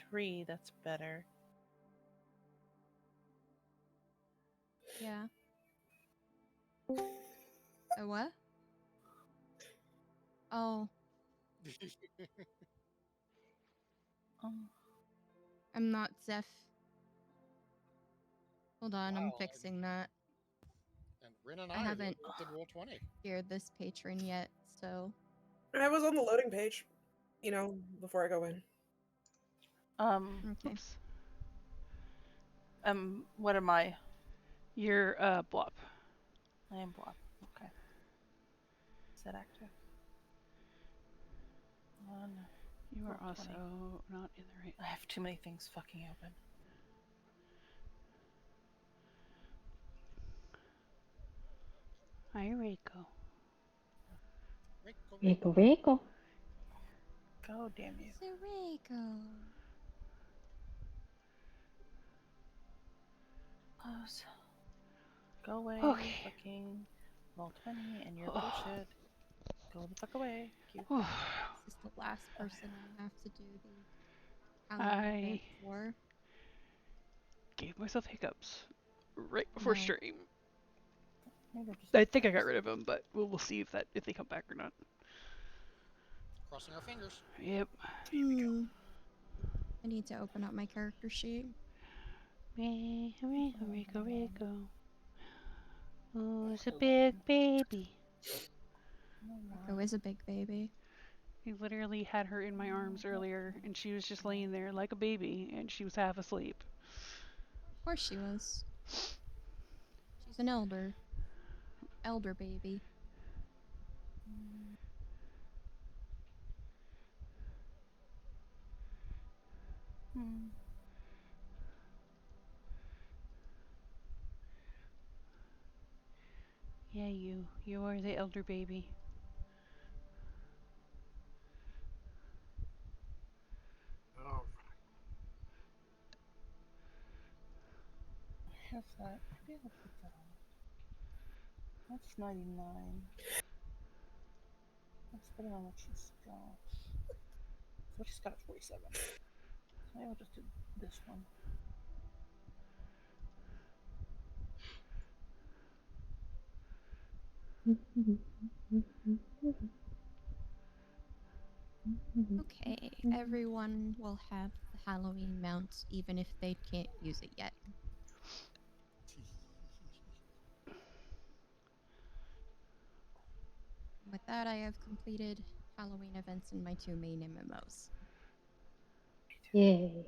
3, that's better. Yeah. A what? Oh. I'm not Zeph. Hold on, Wow, I'm fixing that. And Rin and I I haven't did roll 20. cleared this patron yet, so. I was on the loading page, before I go in. Okay. Oops. What am I? You're Blop. I am Blob. Okay. Is that active? You are Roll also 20. not in the right. I have too many things fucking open. Hi, Reiko. Rico, Rico. Go, damn you. Reiko. Close. Go away. Okay. Fucking roll 20 and your bullshit. Go the fuck away. Thank you. This is the last person I have to do the I Halloween event for. gave myself hiccups right before No. stream. Maybe just I think I got rid of them, but we'll see if they come back or not. Crossing our fingers. Yep. I need to open up my character sheet. Rico. Who's a big baby? Rico is a big baby. I literally had her in my arms earlier, and she was just laying there like a baby, and she was half asleep. Of course she was. She's an elder. Elder baby. Yeah, you are the elder baby. All I have that. Maybe I'll put that on. That's 99. That's better than what she's got. So she's got 47. So maybe I'll just do this one. Okay, everyone will have the Halloween mount even if they can't use it yet. With that, I have completed Halloween events in my 2 main MMOs. Yay.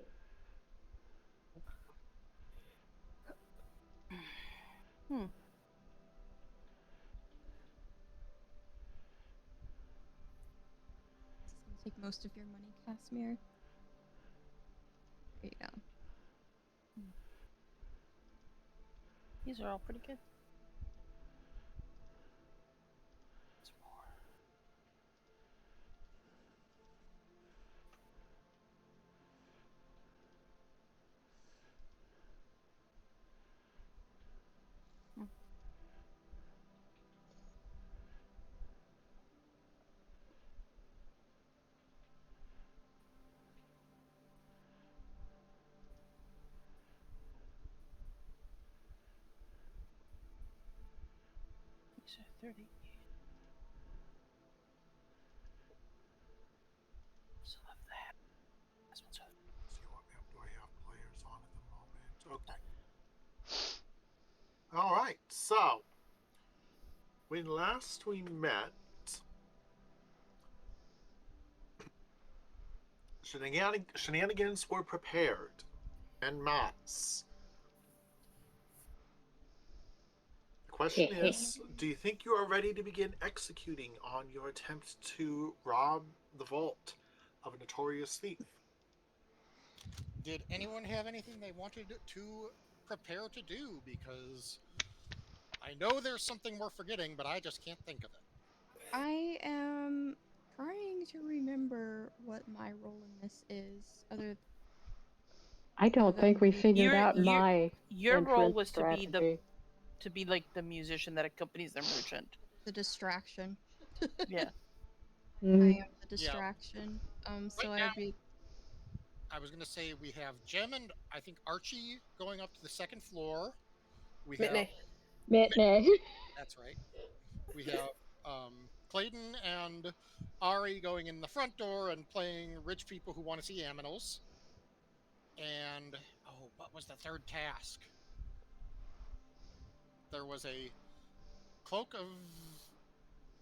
This is gonna take most of your money, Casimir. There you go. These are all pretty good. It's more. These are 30. So of that. This one's a see what map do I have players on at the moment? Okay. All right. So when last we met, shenanigans were prepared en masse. The question is, do you think you are ready to begin executing on your attempt to rob the vault of a notorious thief? Did anyone have anything they wanted to prepare to do? Because I know there's something we're forgetting, but I just can't think of it. I am trying to remember what my role in this is. I don't think we figured out my your role was strategy. to be like the musician that accompanies the merchant. The distraction. Yeah. I am the distraction. So Right now, I'd be. I was gonna say we have Jem and I think Archie going up to the second floor. We have Mitney. Mitney. that's right. We have Clayton and Ari going in the front door and playing rich people who want to see aminals. And oh, what was the third task? There was a cloak of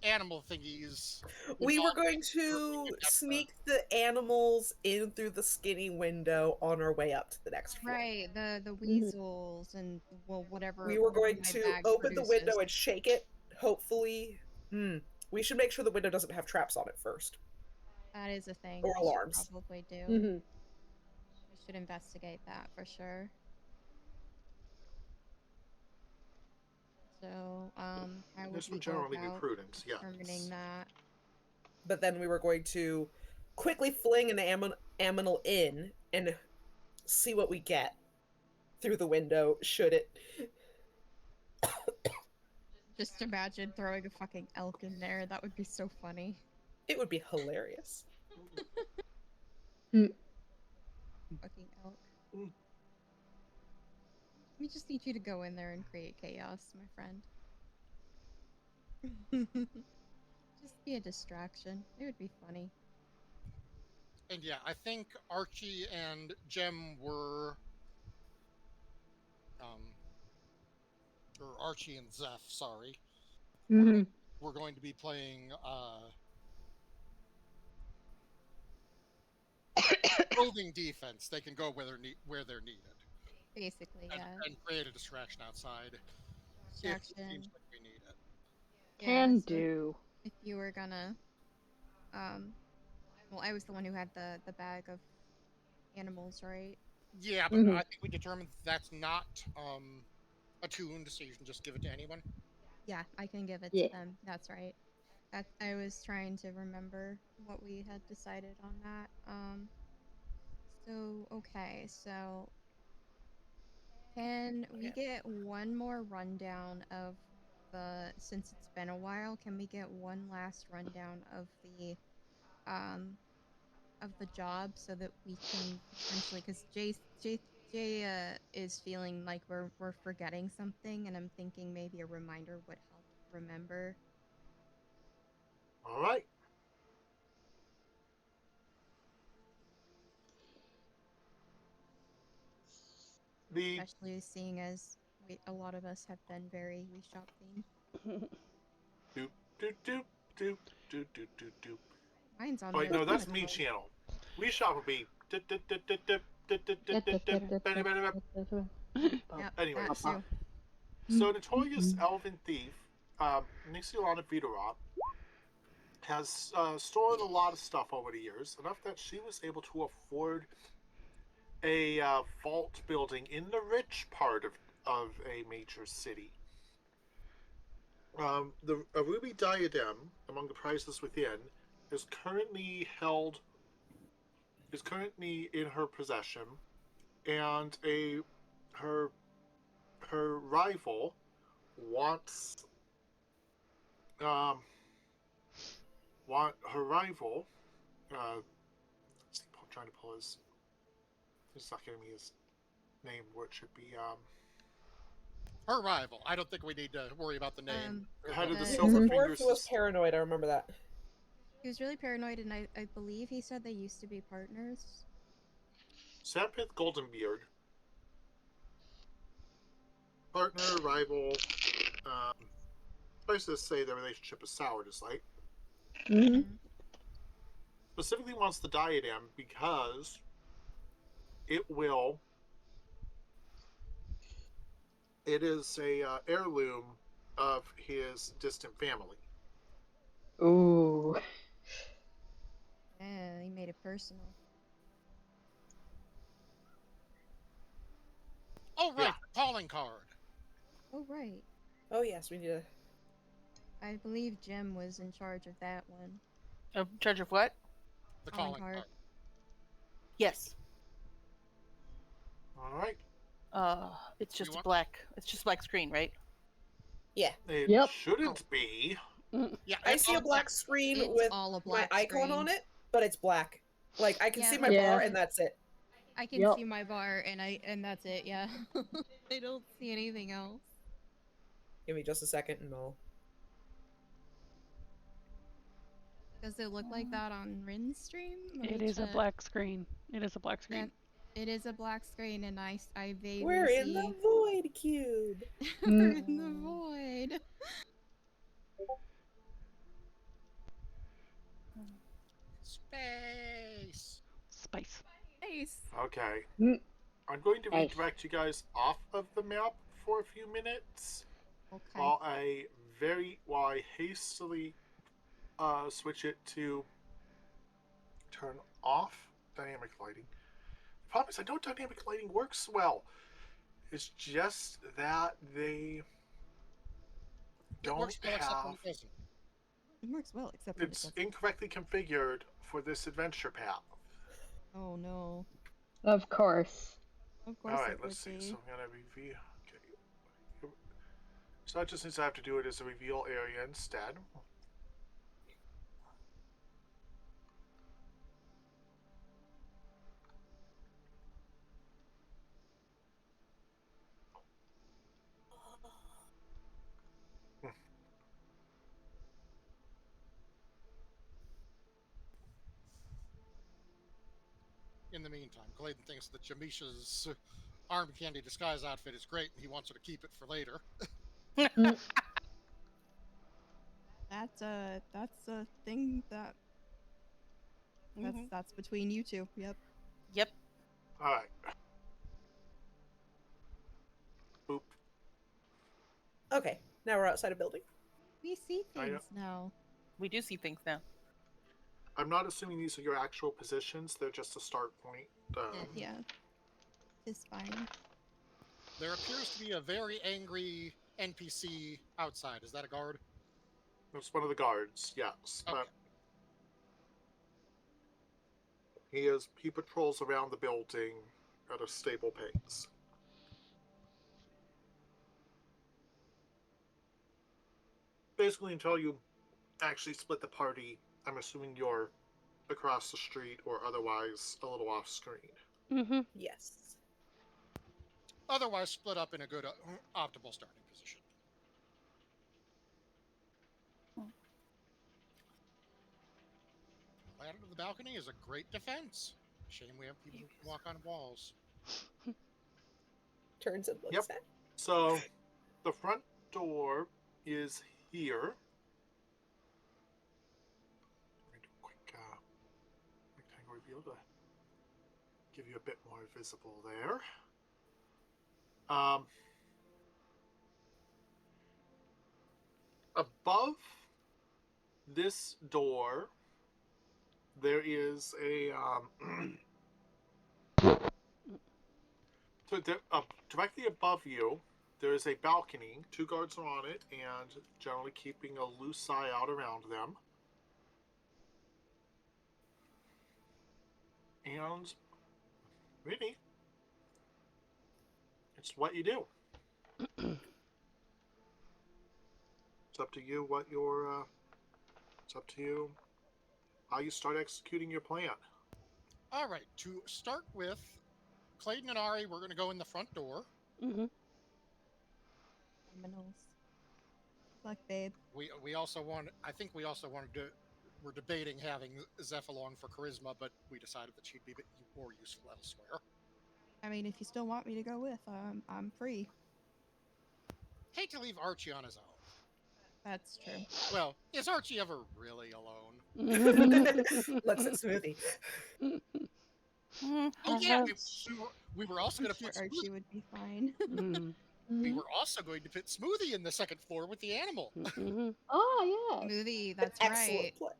animal thingies. We were involving going a group to get the- sneak the animals in through the skinny window on our way up to the next floor. Right, the weasels and well whatever. We were going my to bag open the window produces. and shake it. Hopefully, we should make sure the window doesn't have traps on it first. That is a thing. Or we should alarms. Probably do. Mhm. We should investigate that for sure. So, how would This we would go generally be about prudent, yes. determining that? But then we were going to quickly fling an aminal in and see what we get through the window, should it. Just imagine throwing a fucking elk in there. That would be so funny. It would be hilarious. Fucking elk. Mm. We just need you to go in there and create chaos, my friend. Just be a distraction. It would be funny. And yeah, I think Archie and Jem were, or Archie and Zeph, sorry, Mhm. we're going to be playing roving defense. They can go where they're needed, Basically, yeah. and create a distraction outside if it Distraction. seems like we need it. Can so do. If you were gonna, well, I was the one who had the bag of animals, right? Yeah, but I think we determined that's not attuned, so you can just give it to anyone. Yeah, I can give it Yeah. to them. That's right. That I was trying to remember what we had decided on that. So okay, so can we get one more rundown of since it's been a while, can we get one last rundown of the job so that we can potentially, because Jay is feeling like we're forgetting something, and I'm thinking maybe a reminder would help remember. All right. Especially seeing as a lot of us have been very Wii Shop themed. Doop, doop, doop, doop, doop, doop, doop, doop. Mine's on Oh, wait, the no, that's me monotone. channel. We shop would be. Anyways, that too. so Notorious Elven Thief, Nixiolana Vidarot, has stored a lot of stuff over the years, enough that she was able to afford a vault building in the rich part of a major city. A ruby diadem among the prizes within is currently in her possession, and her rival wants her rival trying to pull his. It's not giving me his name where it should be. Her rival. I don't think we need to worry about the name. Head of the The Silver Dwarf Fingers. was paranoid, I remember that. He was really paranoid, and I believe he said they used to be partners. Sampith Goldenbeard. Partner, rival. I used to say their relationship is sour, just like. Mhm. Specifically wants the diadem because it is a heirloom of his distant family. Ooh. Yeah, he made it personal. Oh, right, Yeah. the calling card. Oh right. Oh yes, we need to. I believe Jim was in charge of that one. In charge of what? The Calling calling card. card. Yes. All right. It's just want- black. It's just black screen, right? Yeah. It Yep. shouldn't be. Yeah, I it's see a all black screen It's with all a my black icon screen. on it, but it's black. Like I can Yeah, see my Yeah. bar and that's it. I can Yep. see my bar, and that's it. Yeah, I don't see anything else. Give me just a second and I'll. Does it look like that on Rin's stream? Let It me is a check. black screen. It is a black screen. Then it is a black screen, and I vaguely We're in the see. void cube. We're in the void. Space. Spice. Nice. Okay. Mm. I'm going to Nice. redirect you guys off of the map for a few minutes Okay. while I hastily switch it to turn off dynamic lighting. The problem is I know dynamic lighting works well. It's just that they It works don't well except when have. it doesn't. It works well, except when it It's doesn't. incorrectly configured for this adventure path. Oh no. Of course. Of course Alright, it would let's see. be. So I'm gonna reveal. Okay. So that just means I have to do it as a reveal area instead. In the meantime, Clayton thinks that Jamisha's arm candy disguise outfit is great, and he wants her to keep it for later. That's a thing that's between you two. Yep. Yep. Alright. Boop. Okay, now we're outside a building. We see I know. things now. We do see things now. I'm not assuming these are your actual positions, they're just a start point. Yeah. It's fine. There appears to be a very angry NPC outside. Is that a guard? It's one of the guards, yes. Okay. But he patrols around the building at a stable pace. Basically, until you actually split the party, I'm assuming you're across the street or otherwise a little off screen. Mm-hmm. Yes. Otherwise, split up in a good optimal starting position. Ladder to the balcony is a great defense. Shame we have people who can walk on walls. Turns and looks Yep. at. So, the front door is here. Let me do a quick rectangle reveal to give you a bit more visible there. Above this door, there is a directly above you, there is a balcony. 2 guards are on it, and generally keeping a loose eye out around them. And really, it's what you do. It's up to you what your. It's up to you how you start executing your plan. All right, to start with, Clayton and Ari, we're going to go in the front door. Mm-hmm. Criminals. Fuck, babe. We also want. I think we also wanted to. We're debating having Zeph along for charisma, but we decided that she'd be a bit more useful elsewhere. I mean, if you still want me to go with, I'm free. Hate to leave Archie on his own. That's true. Well, is Archie ever really alone? Looks at Smoothie. Oh yeah, we were also I'm going to sure put Archie would be fine. Mm-hmm. We were also going to put Smoothie in the second floor with the animal. Mm-hmm. Oh, yeah. Smoothie, that's Excellent right. plan.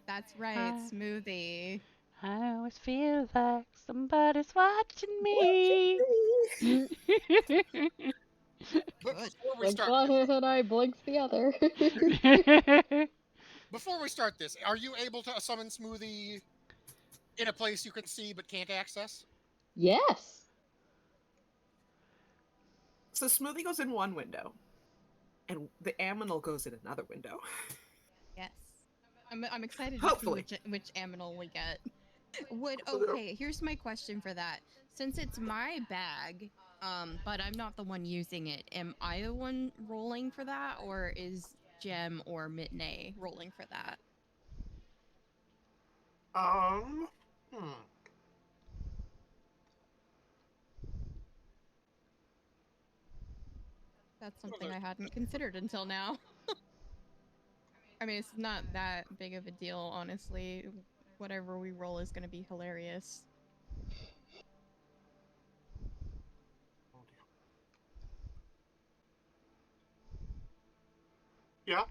That's right, Hi. Smoothie. I always feel like somebody's watching me. But Good. before we Blinks start, one and I blinks the other. before we start this, are you able to summon Smoothie in a place you can see but can't access? Yes. So Smoothie goes in one window, and the aminal goes in another window. Yes. I'm excited to Hopefully. see which aminal we get. Okay, here's my question for that. Since it's my bag, but I'm not the one using it, am I the one rolling for that, or is Jem or Mitney rolling for that? Hmm. That's something I hadn't considered until now. I mean, it's not that big of a deal, honestly. Whatever we roll is going to be hilarious. Yeah.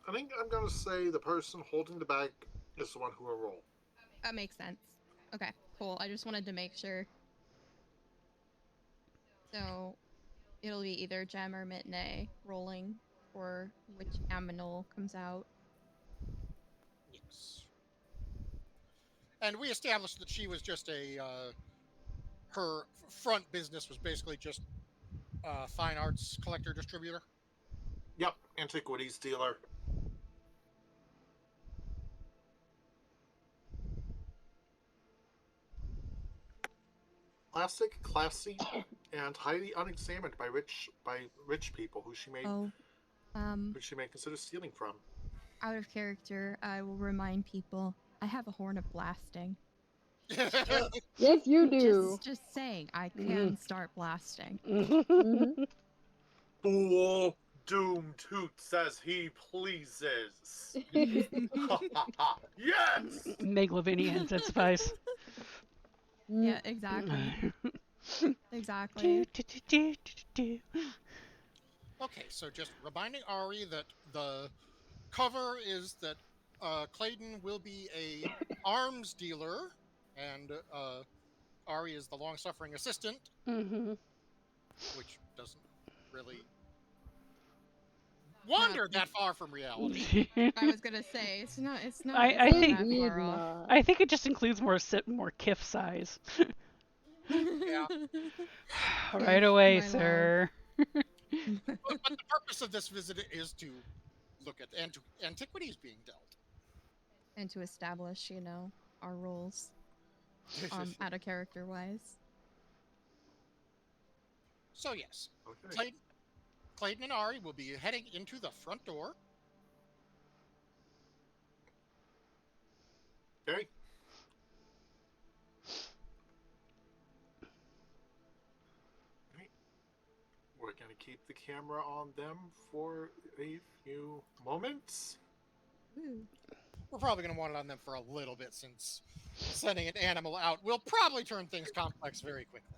I think I'm gonna say the person holding the bag is the one who will roll. That makes sense. Okay, cool. I just wanted to make sure. So, it'll be either Jem or Mitney rolling for which aminal comes out. Yes. And we established that she was just her front business was basically just fine arts collector distributor. Yep, antiquities dealer. Classic, classy, and highly unexamined by rich people who she may consider stealing from. Out of character, I will remind people I have a horn of blasting. Yes, you do. Just saying, I can start blasting. Fool Doom toots as he pleases. Yes! Megalovania intensifies. Yeah, exactly. Exactly. Okay, so just reminding Ari that the cover is that Clayton will be a arms dealer, and Ari is the long-suffering assistant, which doesn't really wander that far from reality. I was gonna say it's not. I think that far off. I think it just includes more kiff size. Yeah. Right away, my sir. But the purpose of this visit is to look at antiquities being dealt. And to establish, our roles, out of character wise. So yes, Okay. Clayton and Ari will be heading into the front door. Okay. We're going to keep the camera on them for a few moments. We're probably going to want it on them for a little bit, since sending an animal out will probably turn things complex very quickly.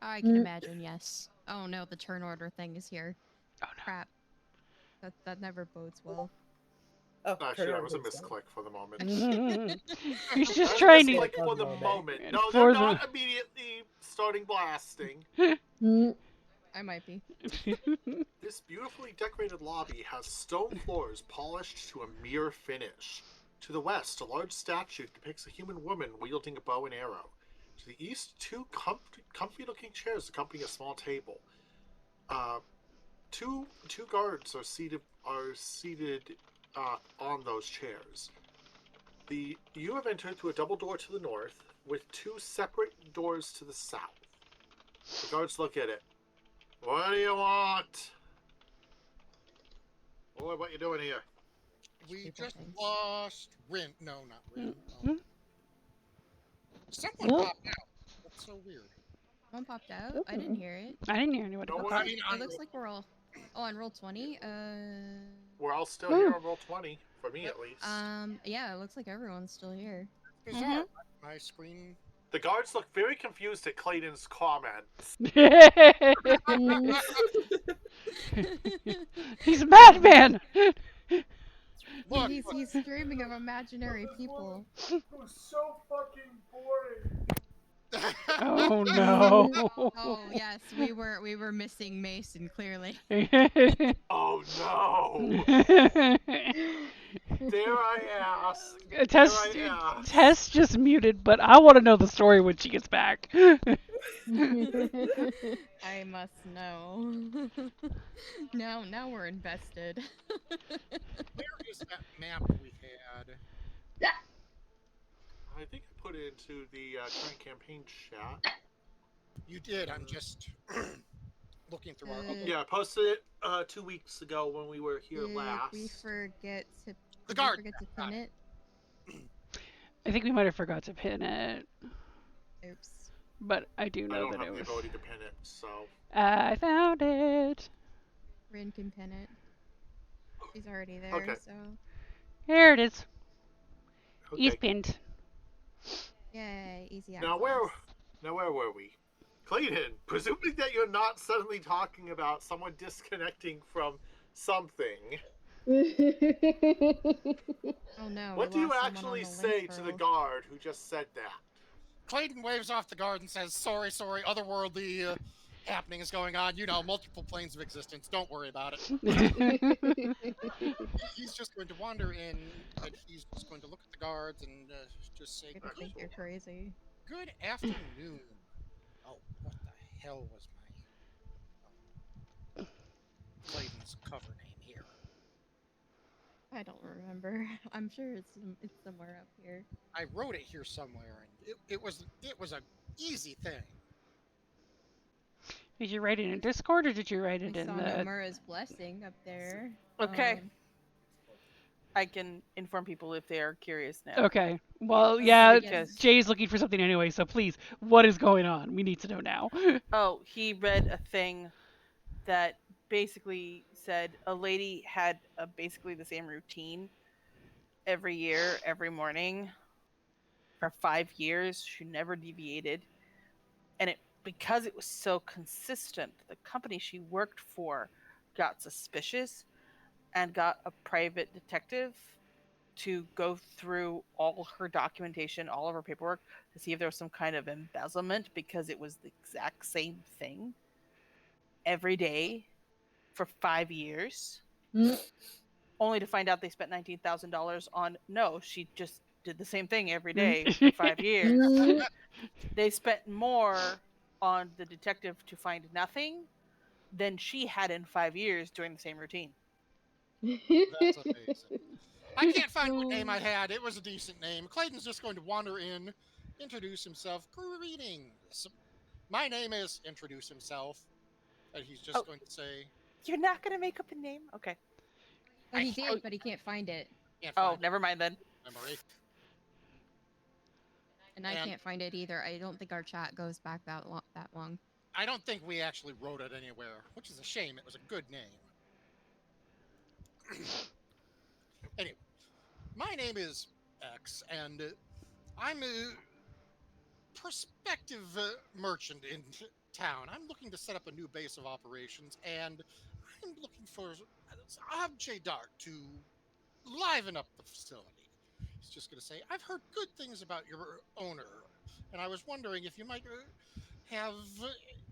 I can imagine, yes. Oh no, the turn order thing is here. Oh no. Crap. That never bodes well. Oh, Actually, that was a misclick for the moment. He's just That was a trying to. misclick for the moment. No, For they're the- not immediately starting blasting. I might be. This beautifully decorated lobby has stone floors polished to a mere finish. To the west, a large statue depicts a human woman wielding a bow and arrow. To the east, two comfy-looking chairs accompany a small table. Two guards are seated on those chairs. You have entered through a double door to the north, with two separate doors to the south. The guards look at it. What do you want? Boy, what you doing here? We People just things. lost Rin. No, not Rin. Someone popped out. That's so weird. Someone popped out? I didn't hear it. I didn't hear anybody. No pop one- out. I mean, It looks like we're all... Oh, on roll 20? We're all still here on roll 20, for me at least. Yeah, it looks like everyone's still here. bizarre. My screen. The guards look very confused at Clayton's comments. He's a madman. Look, He's screaming of imaginary people. It was so fucking boring. Oh no. Oh yes, we were missing Mason clearly. Oh no! Dare I ask? Tess just muted, but I want to know the story when she gets back. I must know. Now we're invested. where is that map we had? I think I put it into the current campaign chat. You did. I'm just looking through our. Uh, Yeah, I posted it 2 weeks ago when we were here Did last. we forget to? The Did guard. we forget to pin it? I think we might have forgot to pin it, Oops. but I do I know don't that have it the was. ability to pin it, so I found it. Rin can pin it. She's already there, Okay. so Here it is. okay. He's pinned. yay, easy access. Now where were we? Clayton, presuming that you're not suddenly talking about someone disconnecting from something, Oh no, what we do you lost someone on actually the say link to the pearl. guard who just said that? Clayton waves off the guard and says, sorry, otherworldly happening is going on. You know, multiple planes of existence. Don't worry about it. He's just going to wander in, and he's just going to look at the guards and just say, People think you're crazy. good afternoon. Oh, what the hell was my Clayton's cover name here? I don't remember. I'm sure it's somewhere up here. I wrote it here somewhere, and it was a easy thing. Did you write it in Discord or did you write it I in saw the? Nomura's blessing up there. Okay. I can inform people if they are curious now. Okay. Well, yeah. Because- Jay's looking for something anyway, so please, what is going on? We need to know now. Oh, he read a thing that basically said a lady had basically the same routine every year, every morning for 5 years. She never deviated. And because it was so consistent, the company she worked for got suspicious and got a private detective to go through all her documentation, all of her paperwork, to see if there was some kind of embezzlement, because it was the exact same thing every day for 5 years, only to find out they spent $19,000 on, no, she just did the same thing every day for 5 years. They spent more on the detective to find nothing than she had in 5 years doing the same routine. That's amazing. I can't find what name I had. It was a decent name. Clayton's just going to wander in, introduce himself. Greetings. My name is, introduce himself. And he's just going to say, You're not going to make up a name? Okay. Oh, he did, but he can't find it. can't Oh, find never mind then. memory. And I And- can't find it either. I don't think our chat goes back that long. I don't think we actually wrote it anywhere, which is a shame. It was a good name. Anyway, my name is X, and I'm a prospective merchant in town. I'm looking to set up a new base of operations, and I'm looking for Object Dart to liven up the facility. He's just going to say, I've heard good things about your owner, and I was wondering if you might have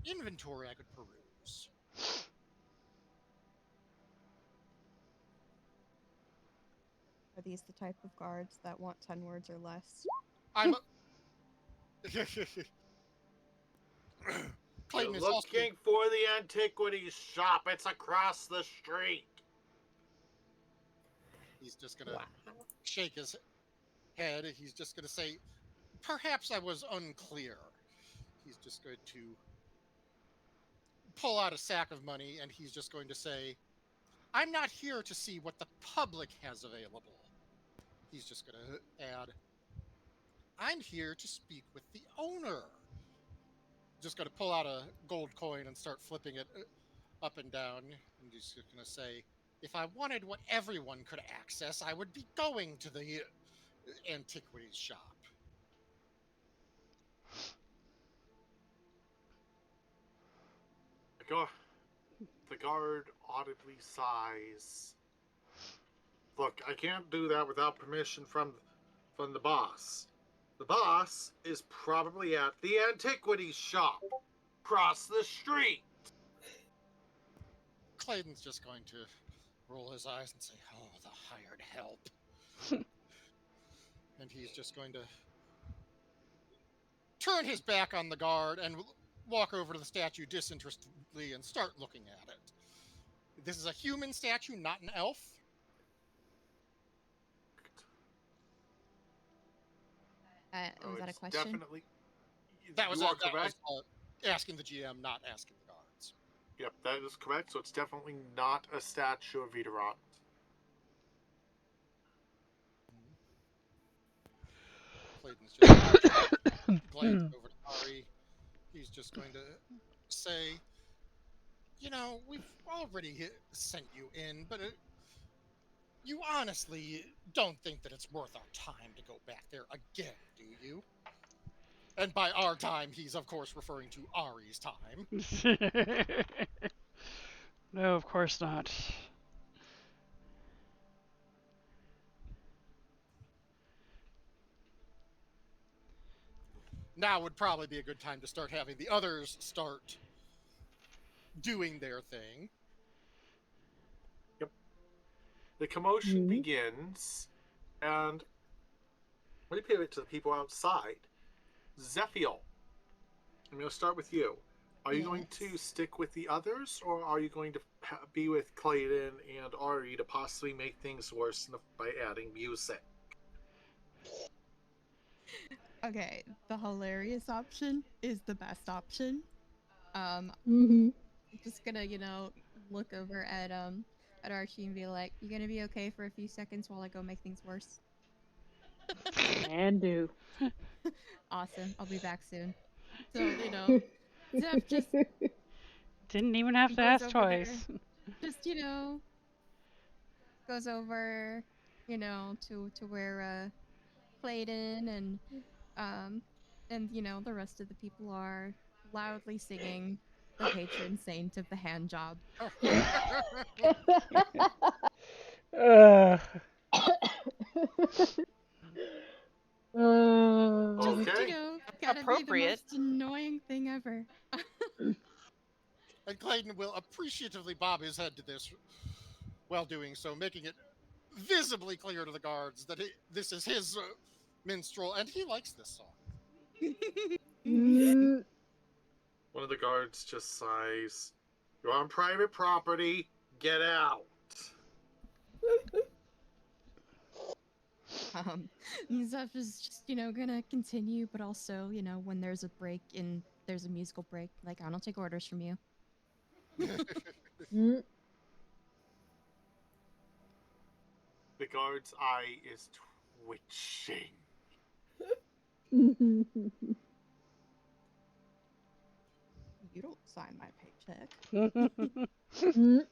inventory I could peruse. Are these the type of guards that want 10 words or less? I'm. Clayton You're is also. looking for the antiquities shop. It's across the street. He's just gonna shake his head. He's just gonna say, perhaps I was unclear. He's just going to pull out a sack of money, and he's just going to say, I'm not here to see what the public has available. He's just gonna add, I'm here to speak with the owner. Just gonna pull out a gold coin and start flipping it up and down. And he's just gonna say, if I wanted what everyone could access, I would be going to the antiquities shop. The guard audibly sighs. Look, I can't do that without permission from the boss. The boss is probably at the antiquities shop across the street. Clayton's just going to roll his eyes and say, oh, the hired help. And he's just going to turn his back on the guard and walk over to the statue disinterestedly and start looking at it. This is a human statue, not an elf. Was that a It's question? definitely. That was You are correct. asking the GM, not asking the guards. Yep, that is correct. So it's definitely not a statue of Vidarat. Clayton's just going to glance over to Ari. He's just going to say, we've already sent you in, but you honestly don't think that it's worth our time to go back there again, do you? And by our time, he's of course referring to Ari's time. No, of course not. Now would probably be a good time to start having the others start doing their thing. Yep. The commotion begins, and let me pivot to the people outside. Zephiel, I'm going to start with you. Are you going to Yes. stick with the others, or are you going to be with Clayton and Ari to possibly make things worse by adding music? Okay, the hilarious option is the best option. Mm-hmm. I'm just gonna, look over at Archie and be like, "You gonna be okay for a few seconds while I go make things worse?" Can do. Awesome. I'll be back soon. So, Zeph just Didn't even have to goes ask over there. twice. Just, goes over, to where Clayton and the rest of the people are loudly singing the patron saint of the hand job. Ugh. Just, Okay. gotta be the Appropriate. most annoying thing ever. And Clayton will appreciatively bob his head to this while doing so, making it visibly clear to the guards that this is his minstrel and he likes this song. Mm, One of the guards just sighs. You're on private property. Get out. um, Zeph is just, gonna continue, but also, when there's a break in, there's a musical break, like, I don't take orders from you. mm, The guard's eye is twitching. You don't sign my paycheck. mm,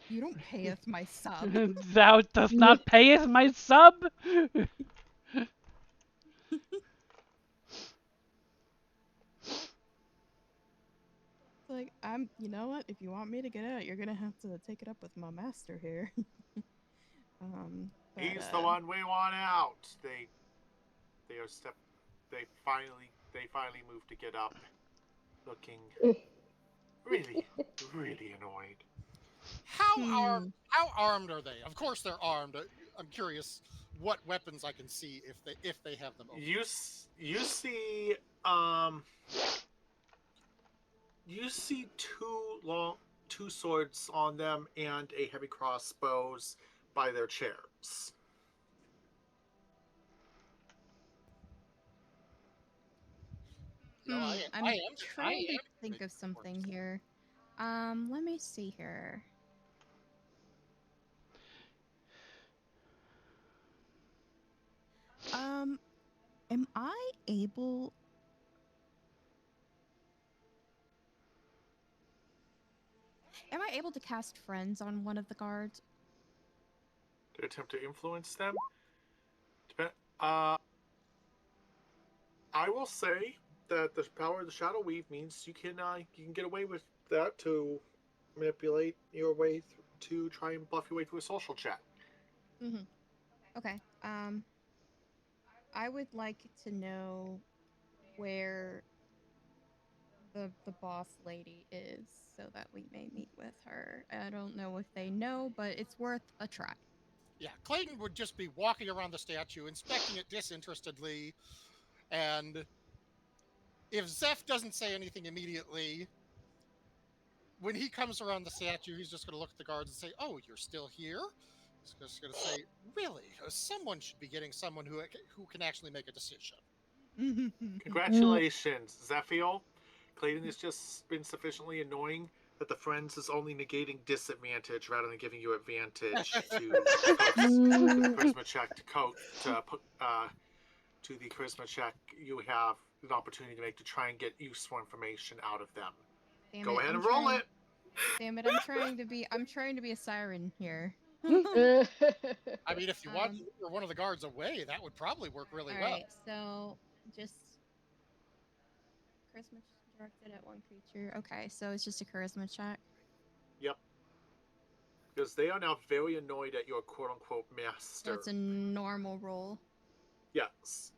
You don't payeth my sub. Thou dost mm. not payeth my sub? Like, you know what? If you want me to get out, you're gonna have to take it up with my master here. But He's the one we want out. They are step. They finally moved to get up, looking really, really annoyed. How armed are they? Of course they're armed. I'm curious what weapons I can see if they have them. Open. You see um you see two swords on them and a heavy crossbows by their chairs. I'm I trying to am think making of them work. something here. Let me see here. Um, am I able? Am I able to cast friends on one of the guards? To attempt to influence them. Uh, I will say that the power of the shadow weave means you can get away with that to manipulate your way to try and bluff your way through a social chat. Mm-hmm. Okay. I would like to know where the boss lady is so that we may meet with her. I don't know if they know, but it's worth a try. Yeah, Clayton would just be walking around the statue, inspecting it disinterestedly, and if Zeph doesn't say anything immediately, when he comes around the statue, he's just going to look at the guards and say, "Oh, you're still here." He's just going to say, "Really? Someone should be getting someone who can actually make a decision." Congratulations, Zephiel. Clayton has just been sufficiently annoying that the friends is only negating disadvantage rather than giving you advantage to the charisma check to the charisma check you have an opportunity to make to try and get useful information out of them. Go ahead and roll it. Damn it, I'm trying to be a siren here. I mean, if you want to lure one of the guards away, that would probably work really well. Alright, so just charisma directed at one creature. Okay, so it's just a charisma check. Yep. Because they are now very annoyed at your quote-unquote master. So it's a normal roll. Yes.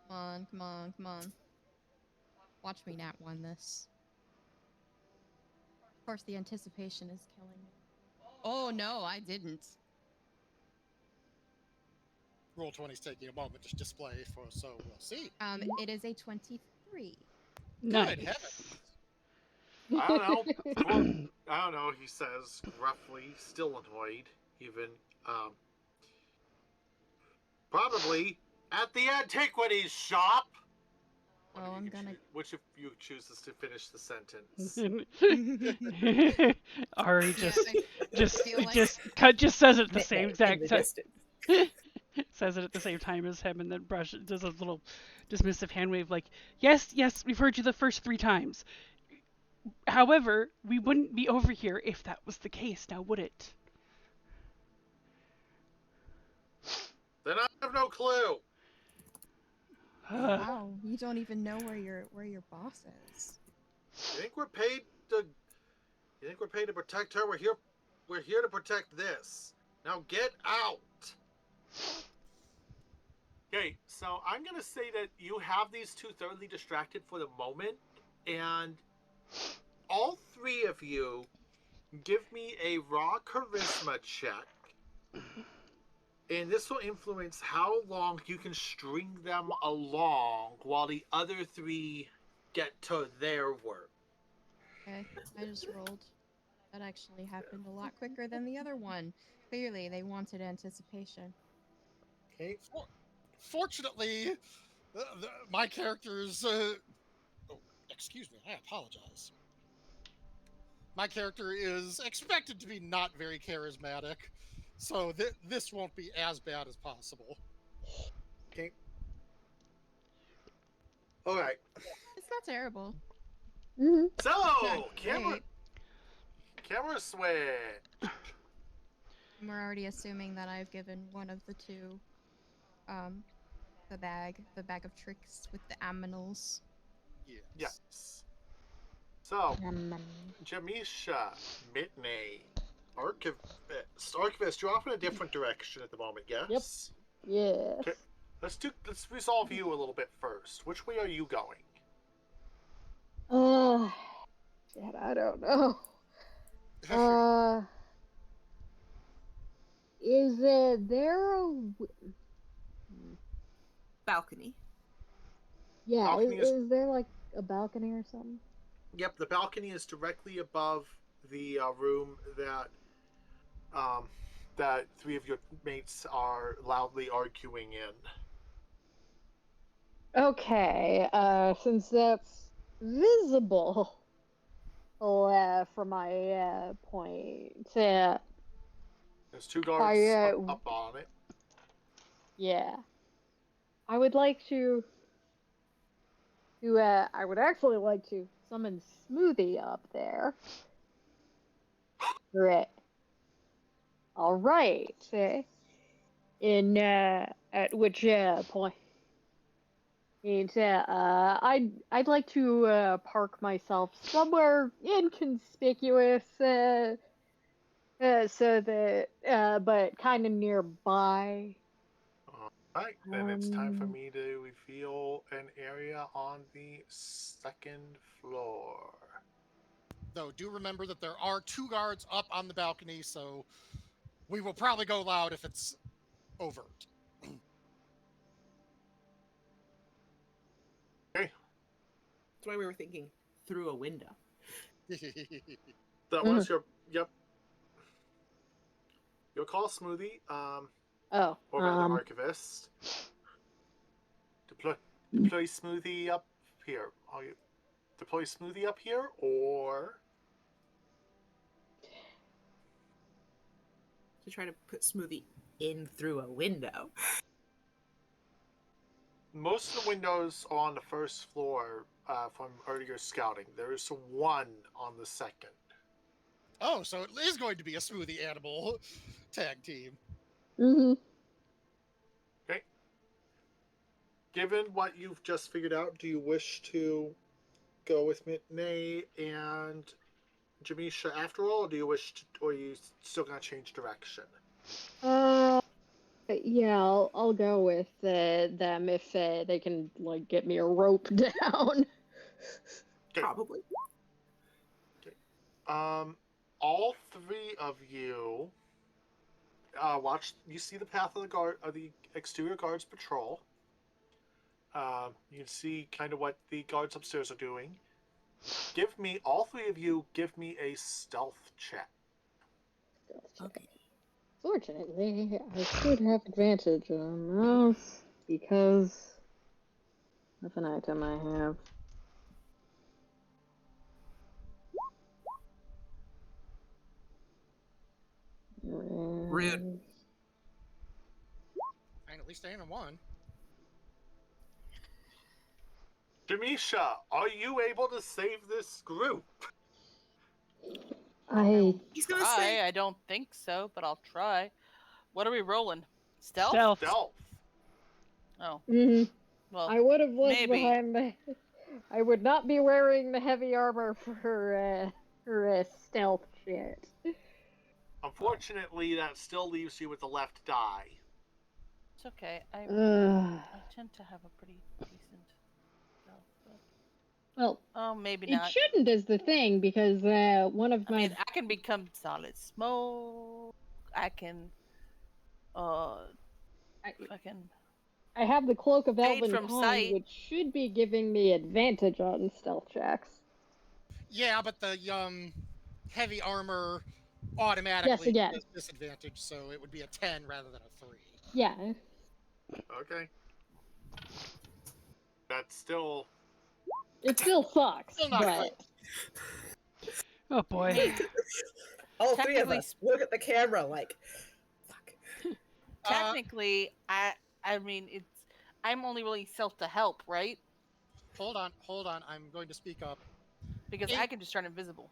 Come on, come on, come on. Watch me nat one this. Of course, the anticipation is killing me. Oh no, I didn't. Roll20's taking a moment to display so we'll see. It is a 23. Good heavens. I don't know, he says gruffly, still annoyed, even. Probably at the antiquities shop. Which of you chooses to finish the sentence? Ari just says it at the same exact time. Says it at the same time as him, and then does a little dismissive hand wave, like, yes, we've heard you the first 3 times. However, we wouldn't be over here if that was the case, now would it? Then I have no clue. Wow, you don't even know where your boss is. You think we're paid to protect her? We're here to protect this. Now get out. Okay, so I'm gonna say that you have these two thoroughly distracted for the moment, and all 3 of you give me a raw charisma check. And this will influence how long you can string them along while the other 3 get to their work. Okay, I just rolled. That actually happened a lot quicker than the other one. Clearly, they wanted anticipation. Okay. Fortunately, my character's... excuse me, I apologize. My character is expected to be not very charismatic, so this won't be as bad as possible. Okay. All right. It's not terrible. So, camera switch. We're already assuming that I've given one of the 2 the bag of tricks with the aminals. Yes. So, Jamisha, Mitney, Archivist, you're off in a different direction at the moment, yes? Yes. Okay. Let's resolve you a little bit first. Which way are you going? Shit, I don't know. Is there a balcony? Yeah, Balcony is there like a balcony or something? Yep, the balcony is directly above the room that 3 of your mates are loudly arguing in. Okay, since that's visible from my point, There's 2 guards up on it. Yeah. I would like to I would actually like to summon Smoothie up there. Right. All right. In at which point? I'd like to park myself somewhere inconspicuous, so that but kind of nearby. Alright, then it's time for me to reveal an area on the 2nd floor. Though, do remember that there are 2 guards up on the balcony, so we will probably go loud if it's overt. Okay. That's why we were thinking through a window. That was your call, Smoothie. Oh. Over to the Archivist. Deploy deploy smoothie up here? Are you deploy smoothie up here, or To try to put Smoothie in through a window. most of the windows are on the first floor from earlier scouting. There is one on the second. Oh, so it is going to be a smoothie animal tag team. Mm-hmm. Okay. Given what you've just figured out, do you wish to go with Mitney and Jamisha after all, or do you wish to, or are you still gonna change direction? Yeah, I'll go with them if they can like get me a rope down. Okay. Probably. All three of you watch. You see the path of the exterior guards patrol. You can see kind of what the guards upstairs are doing. All three of you, give me a stealth check. Okay. Fortunately, I should have advantage on this because of an item I have. Rude. And at least I ain't one. Jamisha, are you able to save this group? I He's gonna Try. say I don't think so, but I'll try. What are we rolling? Stealth? Stealth. Stealth. Oh, mhm. well, I would have looked maybe. behind the. I would not be wearing the heavy armor for stealth shit. Unfortunately, that still leaves you with the left die. It's okay. I Uh, tend to have a pretty decent stealth, but well, oh, maybe it not. shouldn't is the thing because one of I my mean, I can become solid smoke. I can, I, fucking I have the cloak of fade elven from kind, sight. which should be giving me advantage on stealth checks. Yeah, but the heavy armor Yes, automatically again. does disadvantage, so it would be a 10 rather than a 3. Yeah. Okay. That's still. It still sucks, Still not but Oh boy. all three of Technically us look at the camera like, fuck. Technically, I mean, I'm only really self to help, right? Hold on. I'm going to speak up. Because I can just turn invisible.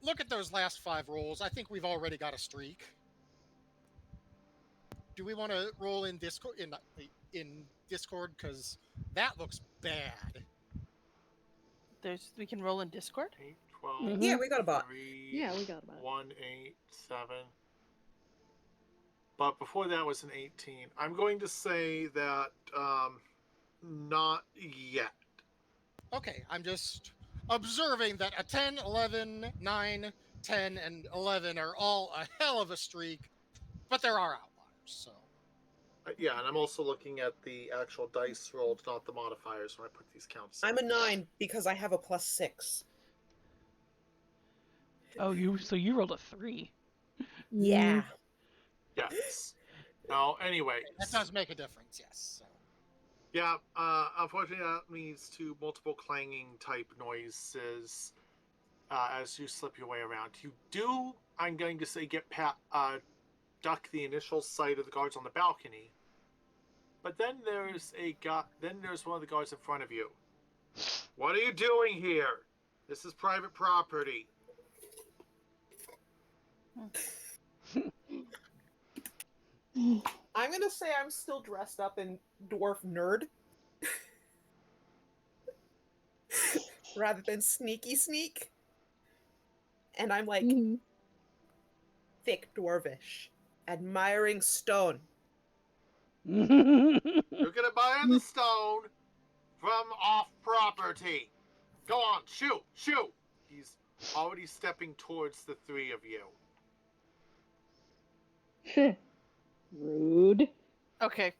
Look at those last 5 rolls. I think we've already got a streak. Do we want to roll in Discord in Discord because that looks bad? We can roll in Discord. 8, 12, Mhm. Yeah, we got a bot. 3, yeah, we got about it. 1, 8, 7. But before that was an 18. I'm going to say that not yet. Okay, I'm just observing that a 10, 11, 9, 10, and 11 are all a hell of a streak, but there are outliers, so. Yeah, and I'm also looking at the actual dice rolled, not the modifiers when I put these counts in. I'm a 9 because I have a +6. Oh, you rolled a 3. Yeah. Yes. Now, anyway. That does make a difference, yes. So. Yeah, unfortunately, that leads to multiple clanging type noises as you slip your way around. You do, I'm going to say, duck the initial sight of the guards on the balcony. But then there's one of the guards in front of you. What are you doing here? This is private property. I'm gonna say I'm still dressed up in dwarf nerd. Rather than sneaky sneak. And I'm like Mhm. thick dwarvish. Admiring stone. You're gonna buy the stone from off property. Go on, shoot, shoot. He's already stepping towards the three of you. Rude. Okay.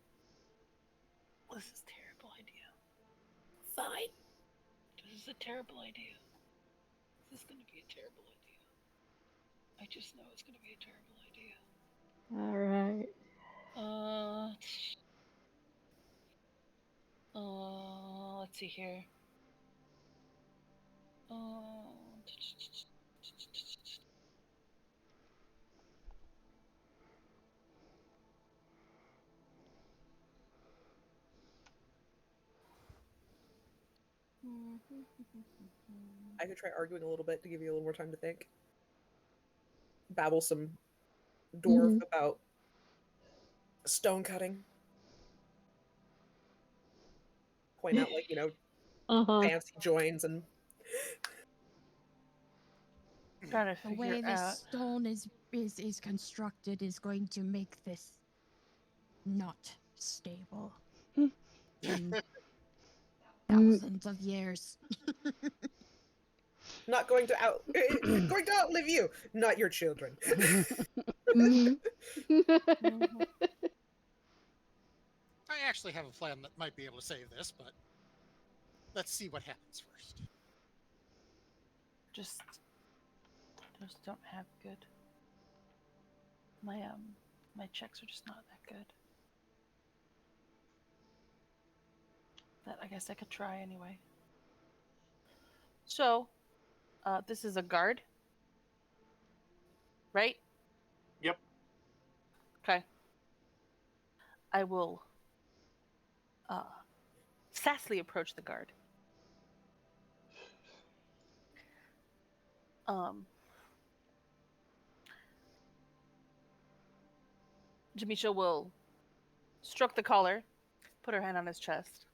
This is a terrible idea. Fine. This is a terrible idea. This is going to be a terrible idea. I just know it's going to be a terrible idea. All right. let's see here. I could try arguing a little bit to give you a little more time to think. Babble some dwarf about stone cutting. Point out, like, Uh-huh. fancy joins and Trying to The figure way this out. stone is constructed is going to make this not stable in thousands of years. not going to going to outlive you, not your children. Mhm. I actually have a plan that might be able to save this, but let's see what happens first. Just don't have good. My checks are just not that good. But I guess I could try anyway. So, this is a guard, right? Yep. Okay. I will sassily approach the guard. Jamisha will stroke the collar, put her hand on his chest,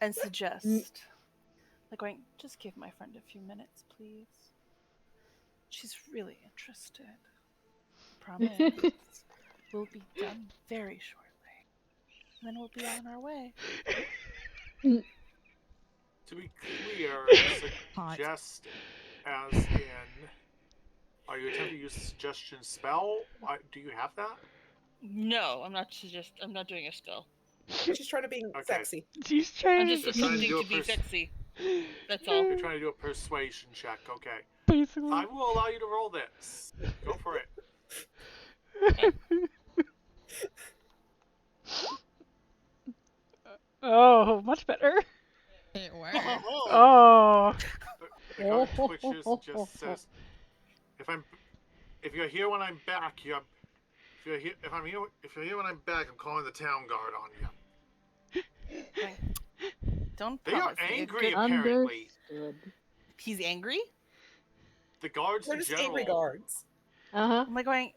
and suggest, like going, just give my friend a few minutes, please. She's really interested. I promise. We'll be done very shortly. And then we'll be on our way. To be clear, Hot. suggest as in, are you attempting to use a suggestion spell? Do you have that? No, I'm not doing a spell. She's trying to be Okay. sexy. She's I'm trying just You're trying to attempting do to be sexy. That's You're all. trying to do a persuasion check. Okay. basically. I will allow you to roll this. Go for it. Oh, much better. It works. Oh. The guard twitches and just says, "If you're here when I'm back, if you're here when I'm back, I'm calling the town guard on you." Don't They are promise me a angry, good. apparently. Understood. He's angry. The guards They're in just general. angry guards. Uh-huh. I'm like going.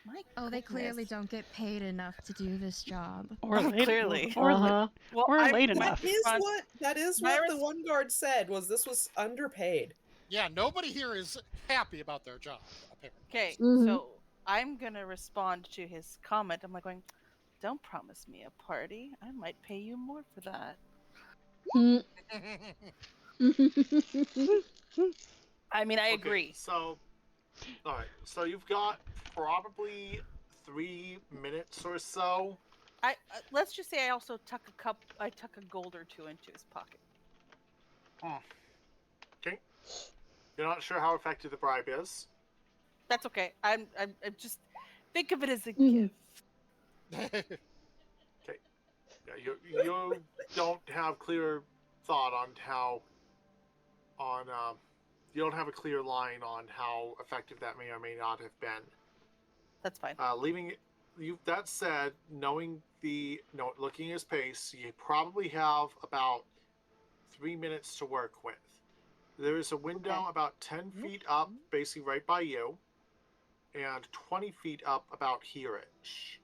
My Oh, they goodness. clearly don't get paid enough to do this job. Or late. Clearly. Or, Uh-huh. Well, or late my enough. response- That is my what the one guard said, was this was underpaid. Yeah, nobody here is happy about their job, apparently. Okay, Mhm. so I'm gonna respond to his comment. I'm like going, don't promise me a party. I might pay you more for that. I mean, I agree. So, all right. So you've got probably 3 minutes or so. Let's just say I also tuck a gold or two into his pocket. Okay. You're not sure how effective the bribe is. That's okay. I'm just think of it as a Mhm. gift. Okay. Yeah, you don't have clear thought on you don't have a clear line on how effective that may or may not have been. That's fine. That said, looking at his pace, you probably have about 3 minutes to work with. There is a window about 10 feet up, basically right by you, and 20 feet up about here-ish.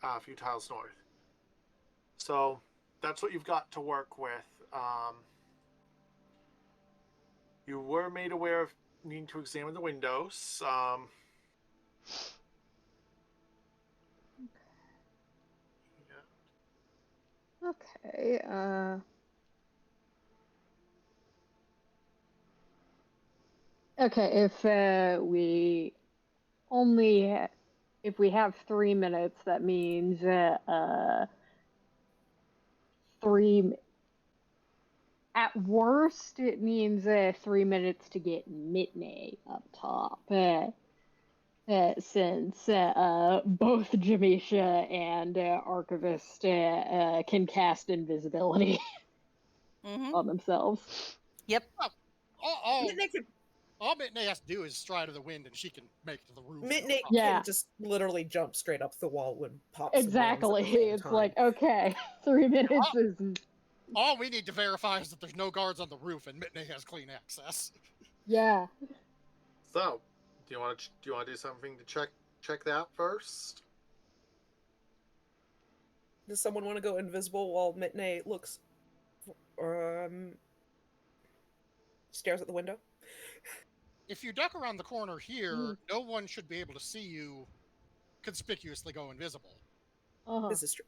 A few tiles north. So that's what you've got to work with. You were made aware of needing to examine the windows. Okay. Okay. If we have 3 minutes, that means 3. At worst, it means 3 minutes to get Mitney up top. since both Jamisha and Archivist can cast invisibility Mm-hmm. on themselves. Yep. Oh, all, Mitney can, all Mitney has to do is stride to the wind, and she can make it to the roof. no Mitney problem. Yeah. can just literally jump straight up the wall and pop some bombs Exactly. at the same It's time. like, okay, 3 minutes is. All we need to verify is that there's no guards on the roof, and Mitney has clean access. Yeah. So, do you want to do something to check that first? Does someone want to go invisible while Mitney looks, stares at the window? If you duck around the corner here, Mm. no one should be able to see you conspicuously go invisible. Uh-huh. This is true.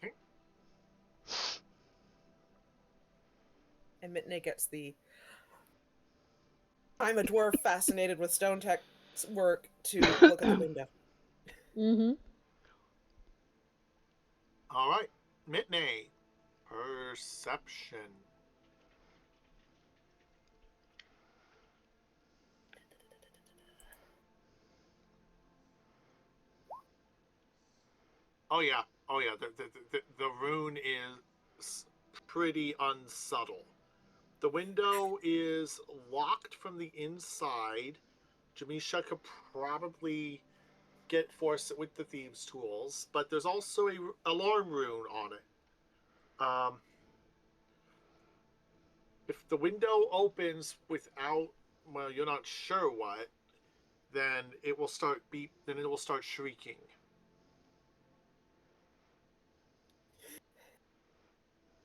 Okay. And Mitney gets the I'm a dwarf fascinated with stone tech's work to look at the window. Mm-hmm. All right, Mitney, perception. Oh yeah. The rune is pretty unsubtle. The window is locked from the inside. Jamisha could probably get force it with the thieves' tools, but there's also a alarm rune on it. If the window opens without, well, you're not sure what, then it will start Then it will start shrieking.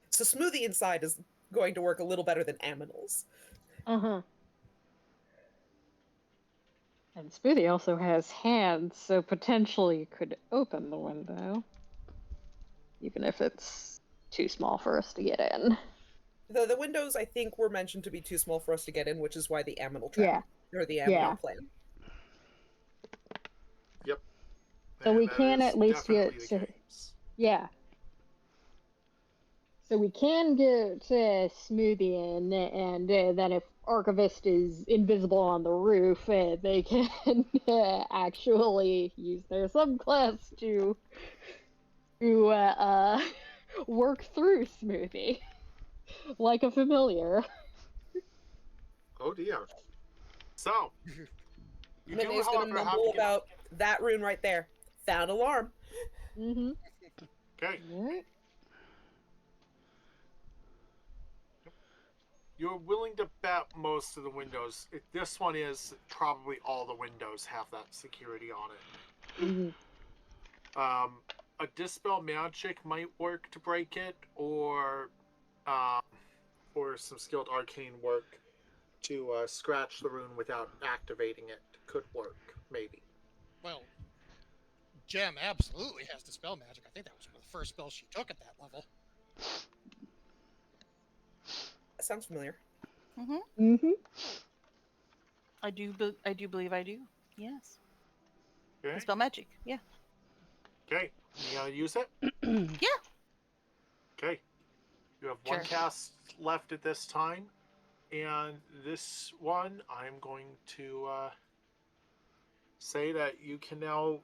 So Smoothie inside is going to work a little better than Aminal's. Uh-huh. And Spooty also has hands, so potentially could open the window. Even if it's too small for us to get in. The windows, I think, were mentioned to be too small for us to get in, which is why the Aminal Yeah. trap, or the Aminal Yeah. plan. Yep. So And we that can is at least definitely get the to. case. Yeah. So we can get Smoothie in, and then if Archivist is invisible on the roof, they can actually use their subclass to work through Smoothie like a familiar. Oh dear. So, you do, Mitney's gonna however, have mumble to get. about that rune right there. Found alarm. Mm-hmm. Okay. Right. You're willing to bet most of the windows. This one is probably all the windows have that security on it. Mm-hmm. A dispel magic might work to break it, or some skilled arcane work to scratch the rune without activating it could work, maybe. Well, Gem absolutely has Dispel Magic. I think that was one of the first spells she took at that level. That sounds familiar. Mm-hmm. Mm-hmm. I do believe I do. Yes. Okay. Dispel magic. Yeah. Okay. You gonna use it? Yeah. Okay. You have Sure. one cast left at this time, and this one I'm going to say that you can now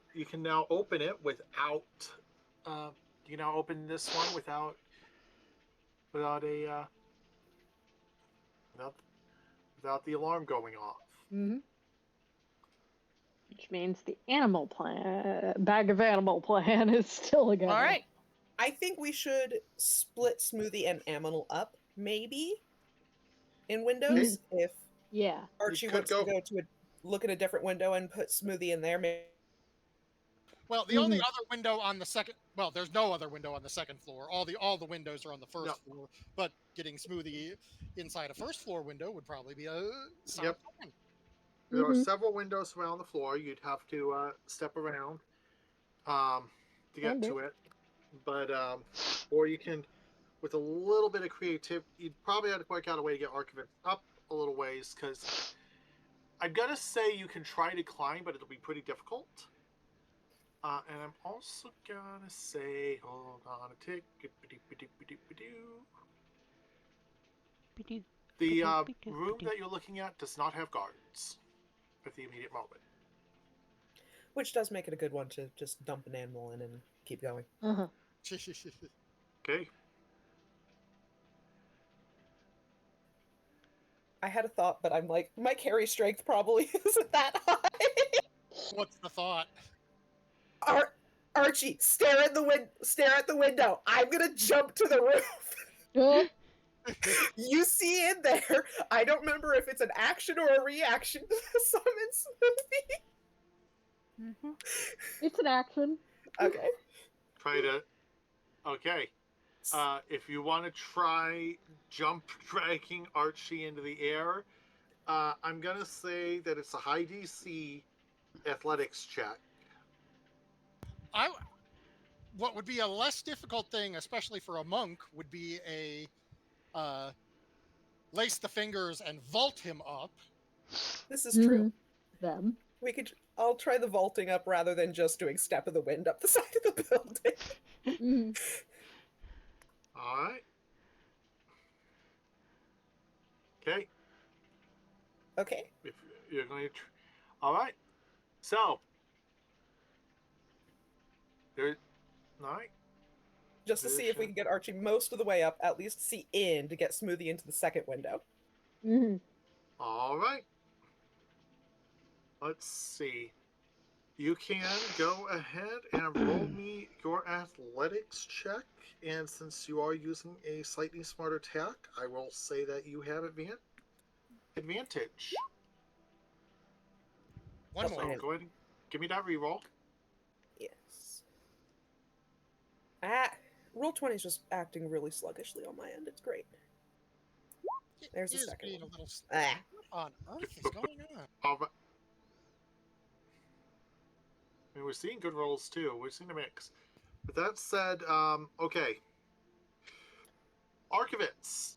open it without you can now open this one without a without, without the alarm going off. Mm-hmm. Which means the animal plan, bag of animal plan, is still a go. All right. I think we should split Smoothie and Aminal up, maybe, in windows. If Yeah. Archie could wants to go- go to look at a different window and put Smoothie in there, maybe. Well, the only other window on the second, well, there's no other window on the second floor. All the windows are on the first floor. But getting Smoothie inside a first floor window would probably be a solid plan. There are several windows around the floor. You'd have to step around to get to it, but or you can, with a little bit of creativity, you'd probably have to work out a way to get Archivist up a little ways, because I'm gonna say you can try to climb, but it'll be pretty difficult. And I'm also gonna say, hold on a tick. The room that you're looking at does not have guards. at the immediate moment. Which does make it a good one to just dump an animal in and keep going. Uh-huh. Okay. I had a thought, but I'm like, my carry strength probably isn't that high. What's the thought? Archie, stare at the window. I'm gonna jump to the roof. You see in there. I don't remember if it's an action or a reaction to summon Smoothie. Mm-hmm. It's an action. Okay. Try to. Okay. If you want to try jump dragging Archie into the air, I'm gonna say that it's a high DC athletics check. What would be a less difficult thing, especially for a monk, would be a lace the fingers and vault him up. This is true. Them. I'll try the vaulting up rather than just doing step of the wind up the side of the building. All right. Okay. Okay. If you're going to. All right. So. There. All right. Just to see if we can get Archie most of the way up, at least see in to get Smoothie into the second window. All right. Let's see. You can go ahead and roll me your athletics check, and since you are using a slightly smarter attack, I will say that you have advantage. One So more. go ahead and give me that reroll. Yes. Roll 20 is just acting really sluggishly on my end. It's great. There's the second being one. a little. Ah. What on earth is going on? All right. I mean, we're seeing good rolls too. We're seeing a mix. With that said, okay. Archivists.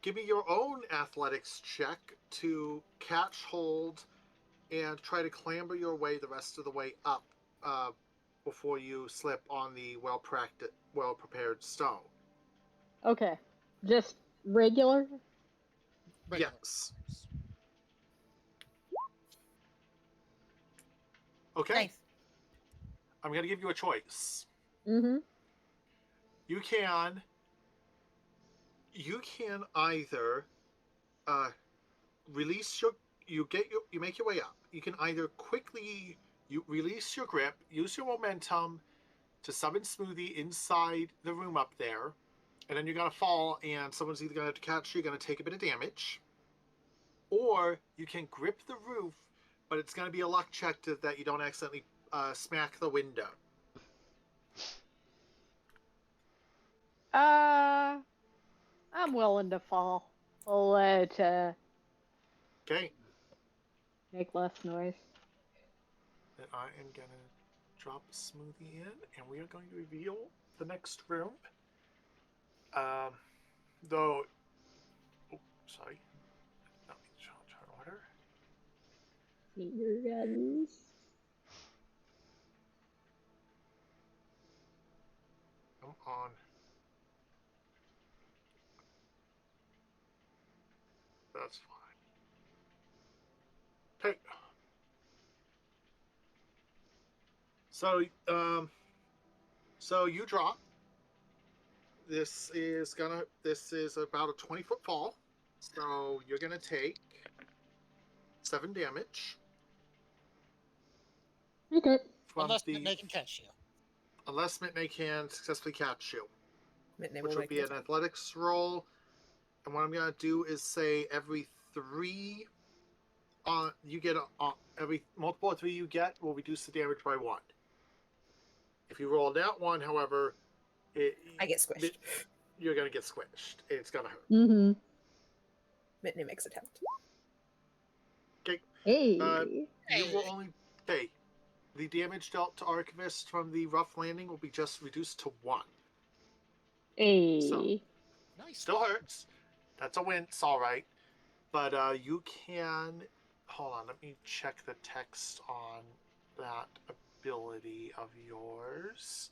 Give me your own athletics check to catch hold and try to clamber your way the rest of the way up before you slip on the well-prepared stone. Okay. Just regular? Yes. Okay. Nice. I'm going to give you a choice. Mm-hmm. You can either you make your way up. You can either quickly release your grip, use your momentum to summon Smoothie inside the room up there, and then you're gonna fall, and someone's either gonna have to catch you, you're gonna take a bit of damage, or you can grip the roof, but it's gonna be a luck check that you don't accidentally smack the window. I'm willing to fall. I'll let Okay. make less noise. Then I am gonna drop Smoothie in, and we are going to reveal the next room. Though, sorry, not me turn order. Finger guns. Come on. That's fine. Okay. So you drop. This is about a 20-foot fall. So you're gonna take 7 damage. Okay. Unless they can catch you. Unless Mitney can successfully catch you. Mitney Which will would make be it. an athletics roll. And what I'm gonna do is say every 3 you get every multiple of 3 you get will reduce the damage by 1. If you roll that one, however, I get squished. You're gonna get squished. It's gonna hurt. Mm-hmm. Mitney makes attempt. Okay. Hey. You will only pay. The damage dealt to Archivist from the rough landing will be just reduced to 1. Hey. So, Nice. still hurts. That's a wince, all right. But you can. Hold on, let me check the text on that ability of yours.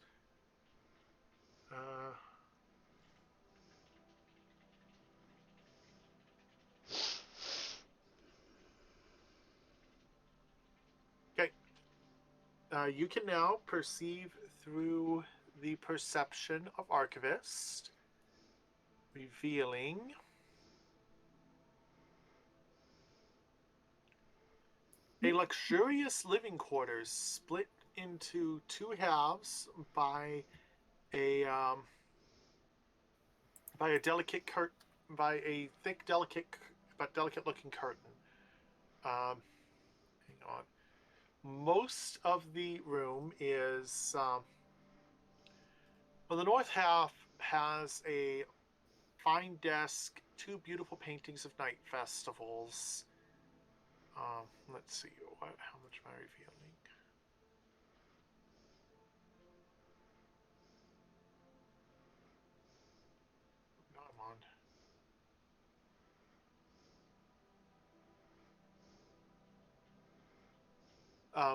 You can now perceive through the perception of Archivist, revealing a luxurious living quarters split into two halves by a delicate by a thick, delicate but delicate-looking curtain. Hang on. Most of the room is well, the north half has a fine desk, two beautiful paintings of night festivals. Let's see, how much am I revealing? No, I'm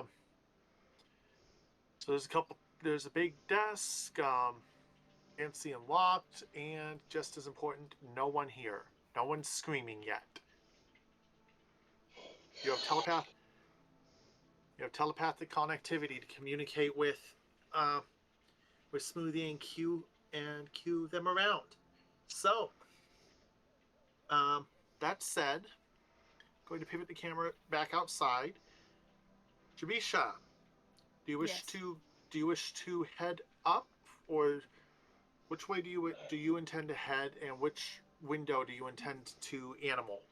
on. So there's a big desk, fancy and locked, and just as important, no one here. No one's screaming yet. You have telepathic connectivity to communicate with Smoothie and cue them around. So, that said, going to pivot the camera back outside. Jabisha, do you wish to head up, or which way do you intend to head, and which window do you intend to animal?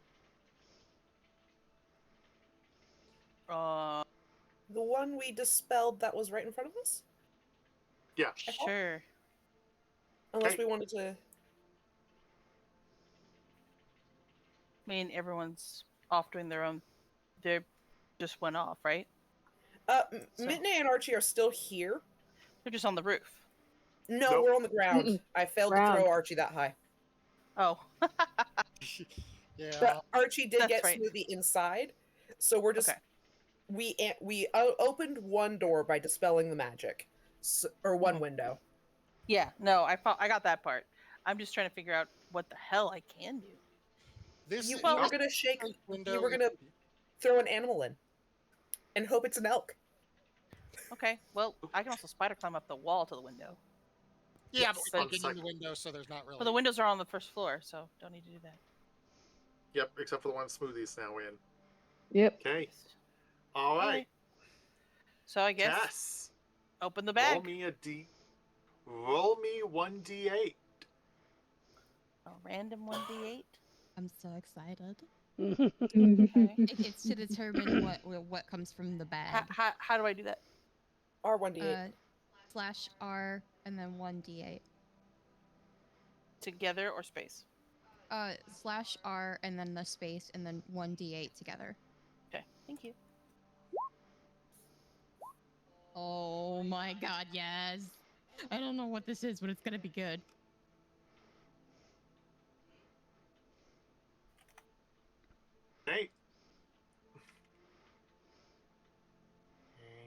The one we dispelled that was right in front of us? Yeah. Sure. Unless Okay. we wanted to. I mean, everyone's off doing their own. They just went off, right? So- Mitney and Archie are still here. They're just on the roof. No, Nope. we're on the ground. Mm-mm. I failed to Ground. throw Archie that high. Oh, Yeah. But Archie did That's get right. Smoothie inside, so we're just okay. we opened one door by dispelling the magic, or one Mhm. window. Yeah, no, I got that part. I'm just trying to figure out what the hell I can do. This You Well- were gonna shake. window. You were gonna throw an animal in, and hope it's an elk. Okay, well, I can also spider climb up the wall to the window. Yeah, Yes. but On we're getting second. the window, so there's not really. But the windows are on the first floor, so don't need to do that. Yep, except for the one Smoothie's now in. Yep. Okay. All right. Okay. So I guess Tess, open the roll bag. me 1d8. A random 1d8. I'm so excited. Okay. It's to determine what comes from the bag. How do I do that? R1d8. /R and then 1d8. Together or space? /R and then the space and then 1d8 together. Okay, thank you. Oh my god, yes. I don't know what this is, but it's gonna be good. Okay.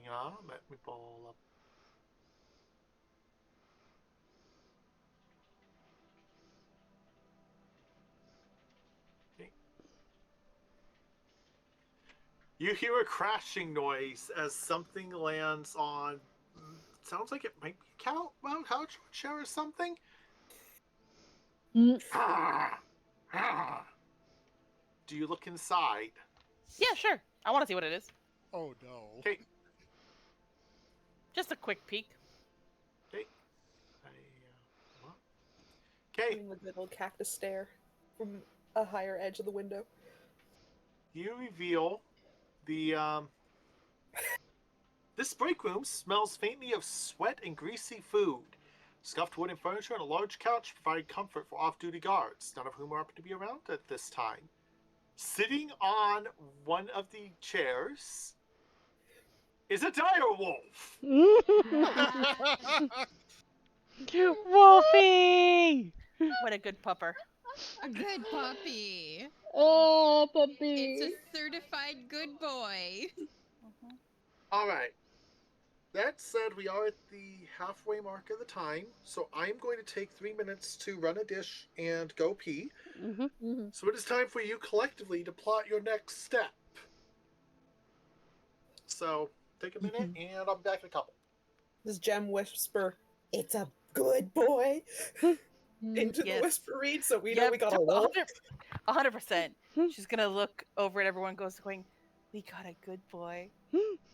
Hang on, let me pull up. Okay. You hear a crashing noise as something lands on. Sounds like it might be a couch chair or something. Mm. Do you look inside? Yeah, sure. I want to see what it is. Oh no. Okay. Just a quick peek. Okay. Okay. Doing the good old cactus stare from a higher edge of the window. You reveal the this break room smells faintly of sweat and greasy food. Scuffed wooden furniture and a large couch provide comfort for off-duty guards, none of whom are up to be around at this time. Sitting on one of the chairs is a dire wolf. Wolfie! What a good pupper. A good puppy. Oh, puppy. It's a certified good boy. Mhm. All right. That said, we are at the halfway mark of the time, so I'm going to take 3 minutes to run a dish and go pee. Mhm. So it is time for you collectively to plot your next step. So take a minute, and I'll be back in a couple. Does Jem whisper, "It's a good boy," into the Yes. whisper read so we know we got a wolf? 100%. She's gonna look over at everyone, going, "We got a good boy."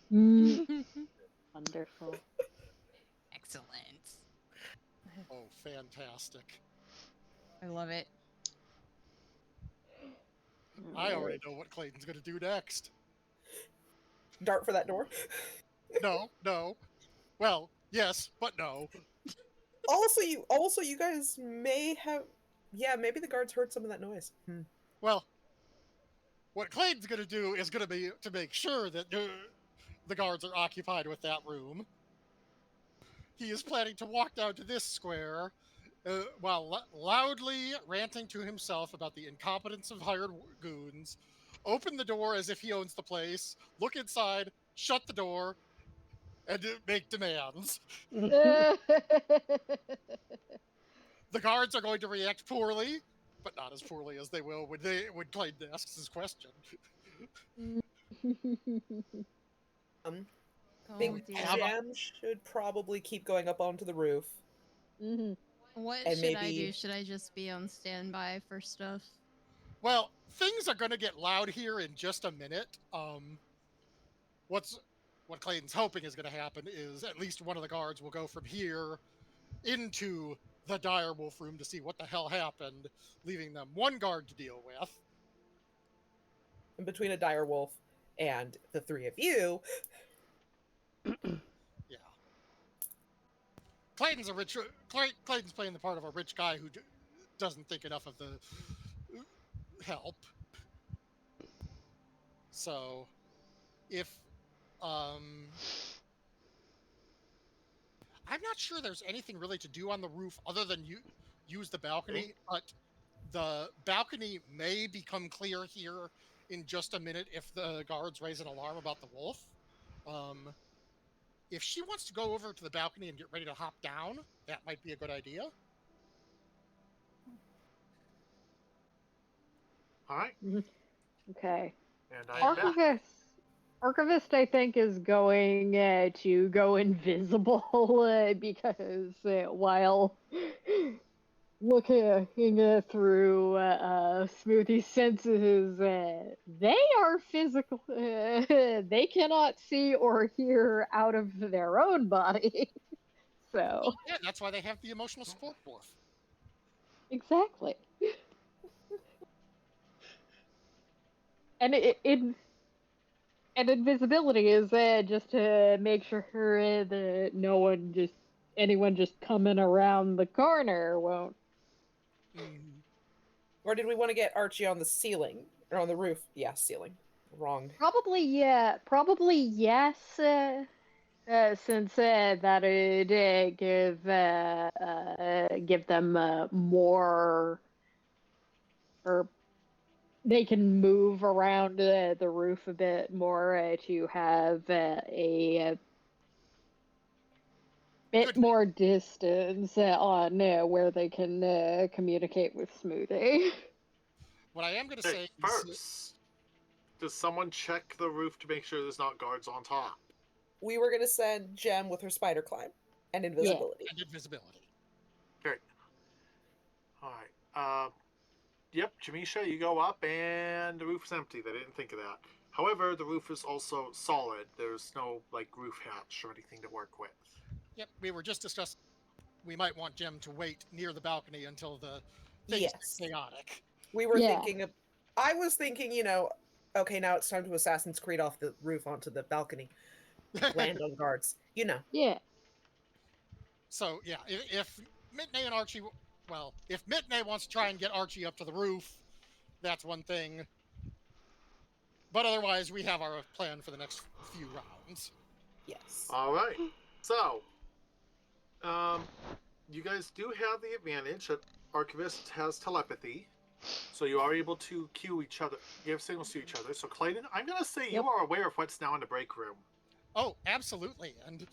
Wonderful. Excellent. Oh, fantastic. I love it. I already know what Clayton's going to do next. Dart for that door. No. Well, yes, but no. Also, you guys may have. Yeah, maybe the guards heard some of that noise. Well, what Clayton's going to do is going to be to make sure that the guards are occupied with that room. He is planning to walk down to this square while loudly ranting to himself about the incompetence of hired goons, open the door as if he owns the place, look inside, shut the door, and make demands. The guards are going to react poorly, but not as poorly as they will when Clayton asks his question. Oh Think dear. Jam should probably keep going up onto the roof. What And should I do? maybe- Should I just be on standby for stuff? Well, things are going to get loud here in just a minute. What Clayton's hoping is going to happen is at least one of the guards will go from here into the dire wolf room to see what the hell happened, leaving them one guard to deal with. And between a dire wolf and the three of you, Yeah. Clayton's playing the part of a rich guy who doesn't think enough of the help. So, if I'm not sure there's anything really to do on the roof other than use the balcony, but the balcony may become clear here in just a minute if the guards raise an alarm about the wolf. If she wants to go over to the balcony and get ready to hop down, that might be a good idea. All right. Okay. And I'm back. Archivist, I think, is going to go invisible because while looking through Smoothie's senses, they are physical. They cannot see or hear out of their own body. So Yeah, that's why they have the emotional support dwarf. exactly. And and invisibility is just to make sure that anyone just coming around the corner won't. or did we want to get Archie on the ceiling or on the roof? Yeah, ceiling. Wrong. Probably yeah. Probably yes. Since that would give them more, or they can move around the roof a bit more to have a bit more distance on where they can communicate with Smoothie. What I am going to Hey, say first, does someone check the roof to make sure there's not guards on top? We were gonna send Jem with her spider climb and invisibility. and invisibility. Great. All right. Yep, Jamisha, you go up, and the roof is empty. They didn't think of that. However, the roof is also solid. There's no roof hatch or anything to work with. Yep, we were just discussing we might want Jem to wait near the balcony until the things Yes. get chaotic. We were thinking of. I was thinking, okay, now it's time to Assassin's Creed off the roof onto the balcony. Land on guards. Yeah. So, yeah, if Mitney and Archie... Well, if Mitney wants to try and get Archie up to the roof, that's one thing. But otherwise, we have our plan for the next few rounds. Yes. All right. So, you guys do have the advantage that Archivist has telepathy. So you are able to cue each other, give signals to each other. So Clayton, I'm going to say you are aware of what's now in the break room. Oh, absolutely. And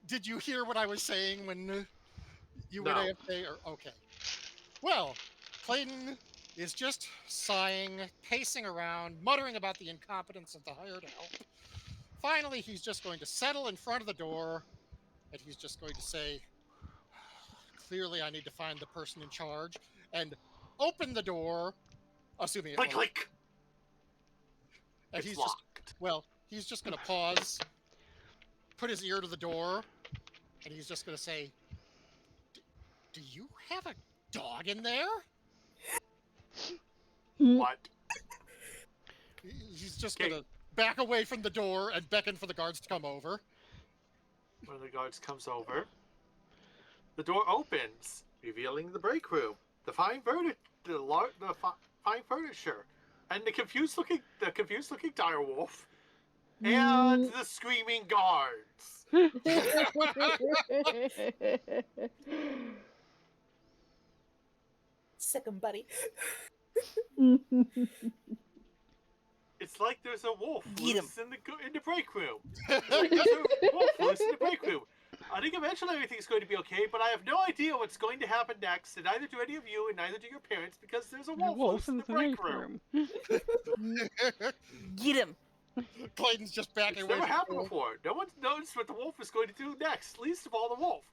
did you hear what I was saying when you went AFK? Okay. Well, Clayton is just sighing, pacing around, muttering about the incompetence of the hired help, finally, he's just going to settle in front of the door, and he's just going to say, clearly I need to find the person in charge, and open the door, assuming it Click, won't. click. And It's locked. he's just going to pause, put his ear to the door, and he's just going to say, do you have a dog in there? What? He's just Okay. going to back away from the door and beckon for the guards to come over. One of the guards comes over. The door opens, revealing the break room, the fine furniture, fine furniture, and the confused looking direwolf, and the screaming guards. Sick 'em, buddy. It's like there's a wolf Get 'em. loose in the break room. It's like there's a wolf loose in the break room. I think eventually everything's going to be okay, but I have no idea what's going to happen next, and neither do any of you, and neither do your parents, because there's a wolf loose in the break room. Get him. Clayton's just backing It's away. never happened before. No one's noticed what the wolf is going to do next, least of all the wolf.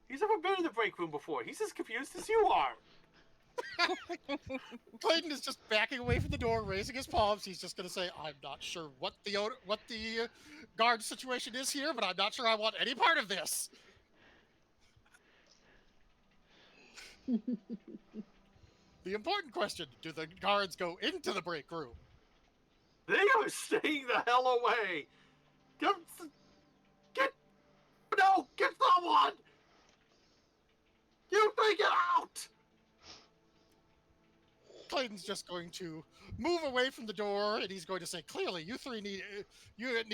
He's never been in the break room before. He's as confused as you are. Clayton is just backing away from the door, raising his palms. He's just going to say, I'm not sure what the guard situation is here, but I'm not sure I want any part of this. The important question, do the guards go into the break room? They are staying the hell away. Get someone. You think it out. Clayton's just going to move away from the door, and he's going to say, clearly, you three need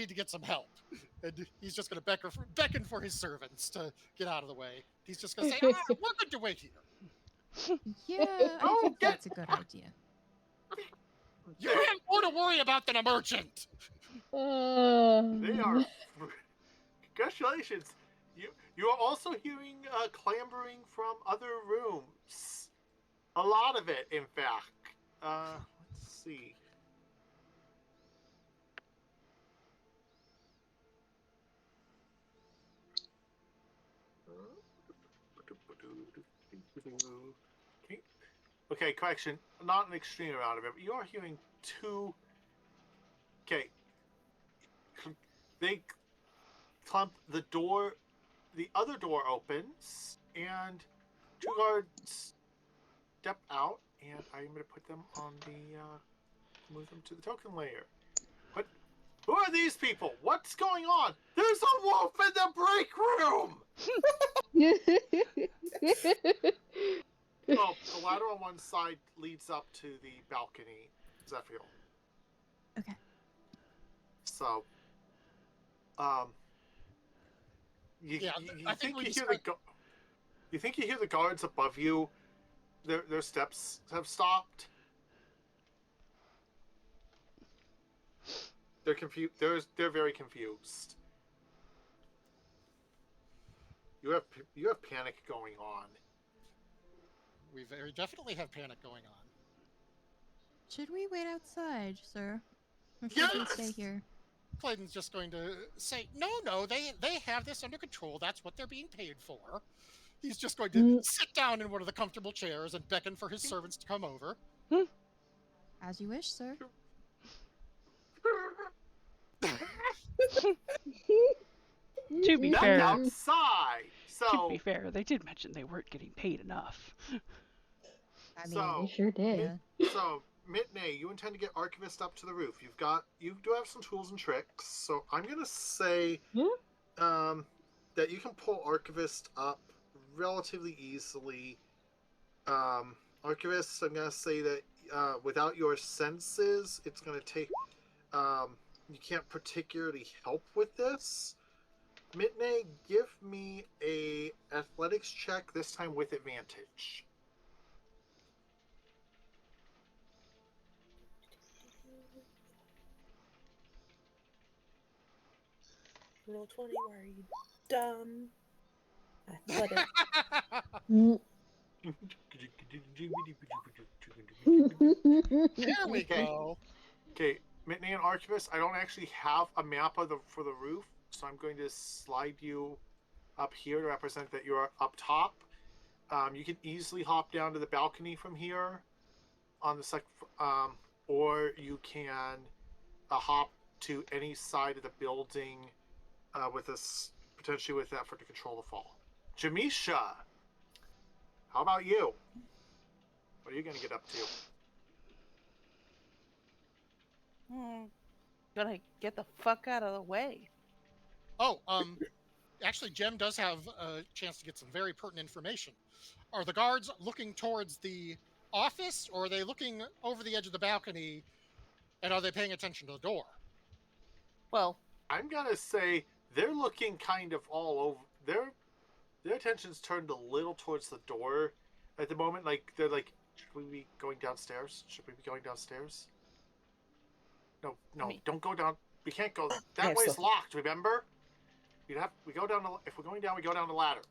to get some help. And he's just going to beckon for his servants to get out of the way. He's just going to say, we're good to wait here. Yeah, I think that's a good idea. You have more to worry about than a merchant. They are. Congratulations. You are also hearing clambering from other rooms. A lot of it, in fact. Let's see. Okay, correction. Not an extreme amount of it, but you are hearing two. Okay. They clump the door. The other door opens, and two guards step out, and I'm going to put them on the. Move them to the token layer. What? Who are these people? What's going on? There's a wolf in the break room! Oh, the ladder on one side leads up to the balcony, Zephyr. Okay. So, you think you hear the guards above you? Their steps have stopped. They're confused. They're very confused. You have panic going on. We very definitely have panic going on. Should we wait outside, sir? Or should we stay here? Clayton's just going to say, no, they have this under control. That's what they're being paid for. He's just going to sit down in one of the comfortable chairs and beckon for his servants to come over. As you wish, sir. To be Back fair, outside. to So be fair, they did mention they weren't getting paid enough. I mean, So- They sure did. so Mitney, you intend to get Archivist up to the roof. You do have some tools and tricks. So I'm gonna say that you can pull Archivist up relatively easily. Archivist, I'm gonna say that without your senses, it's gonna take. You can't particularly help with this. Mitney, give me a athletics check, this time with advantage. Roll 20, why are you dumb? Athletic. Here we go. Okay, Mitney and Archivist, I don't actually have a map of for the roof, so I'm going to slide you up here to represent that you're up top. You can easily hop down to the balcony from here on the or you can hop to any side of the building with this potentially with effort to control the fall. Jamisha, how about you? What are you going to get up to? Gonna get the fuck out of the way. Oh, actually, Jem does have a chance to get some very pertinent information. Are the guards looking towards the office, or are they looking over the edge of the balcony, and are they paying attention to the door? Well, I'm going to say they're looking kind of all over. Their attention's turned a little towards the door at the moment. Like, they're like, should we be going downstairs? Should we be going downstairs? No, don't go down. We can't go. That Yes, way's sir. locked, remember? We go down if we're going down, we go down the ladder.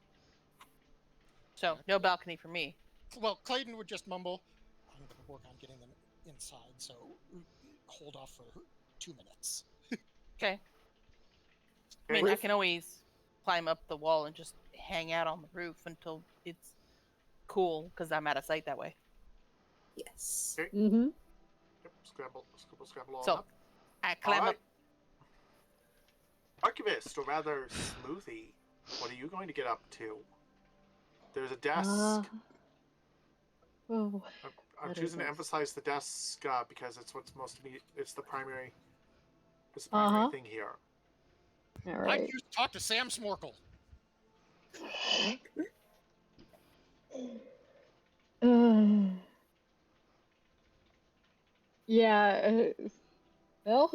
so no balcony for me. Well, Clayton would just mumble, I'm going to work on getting them inside, so hold off for 2 minutes. Okay. I mean, I can always climb up the wall and just hang out on the roof until it's cool, because I'm out of sight that way. Yes. Okay. Mm-hmm. Yep, scramble all So, up. I climb All right. up. Archivist, or rather Smoothie, what are you going to get up to? There's a desk. Oh, I'm what choosing is to this? emphasize the desk because it's what's most immediate. It's the primary thing here. all I right. choose to talk to Sam Smorkle. Yeah. Well,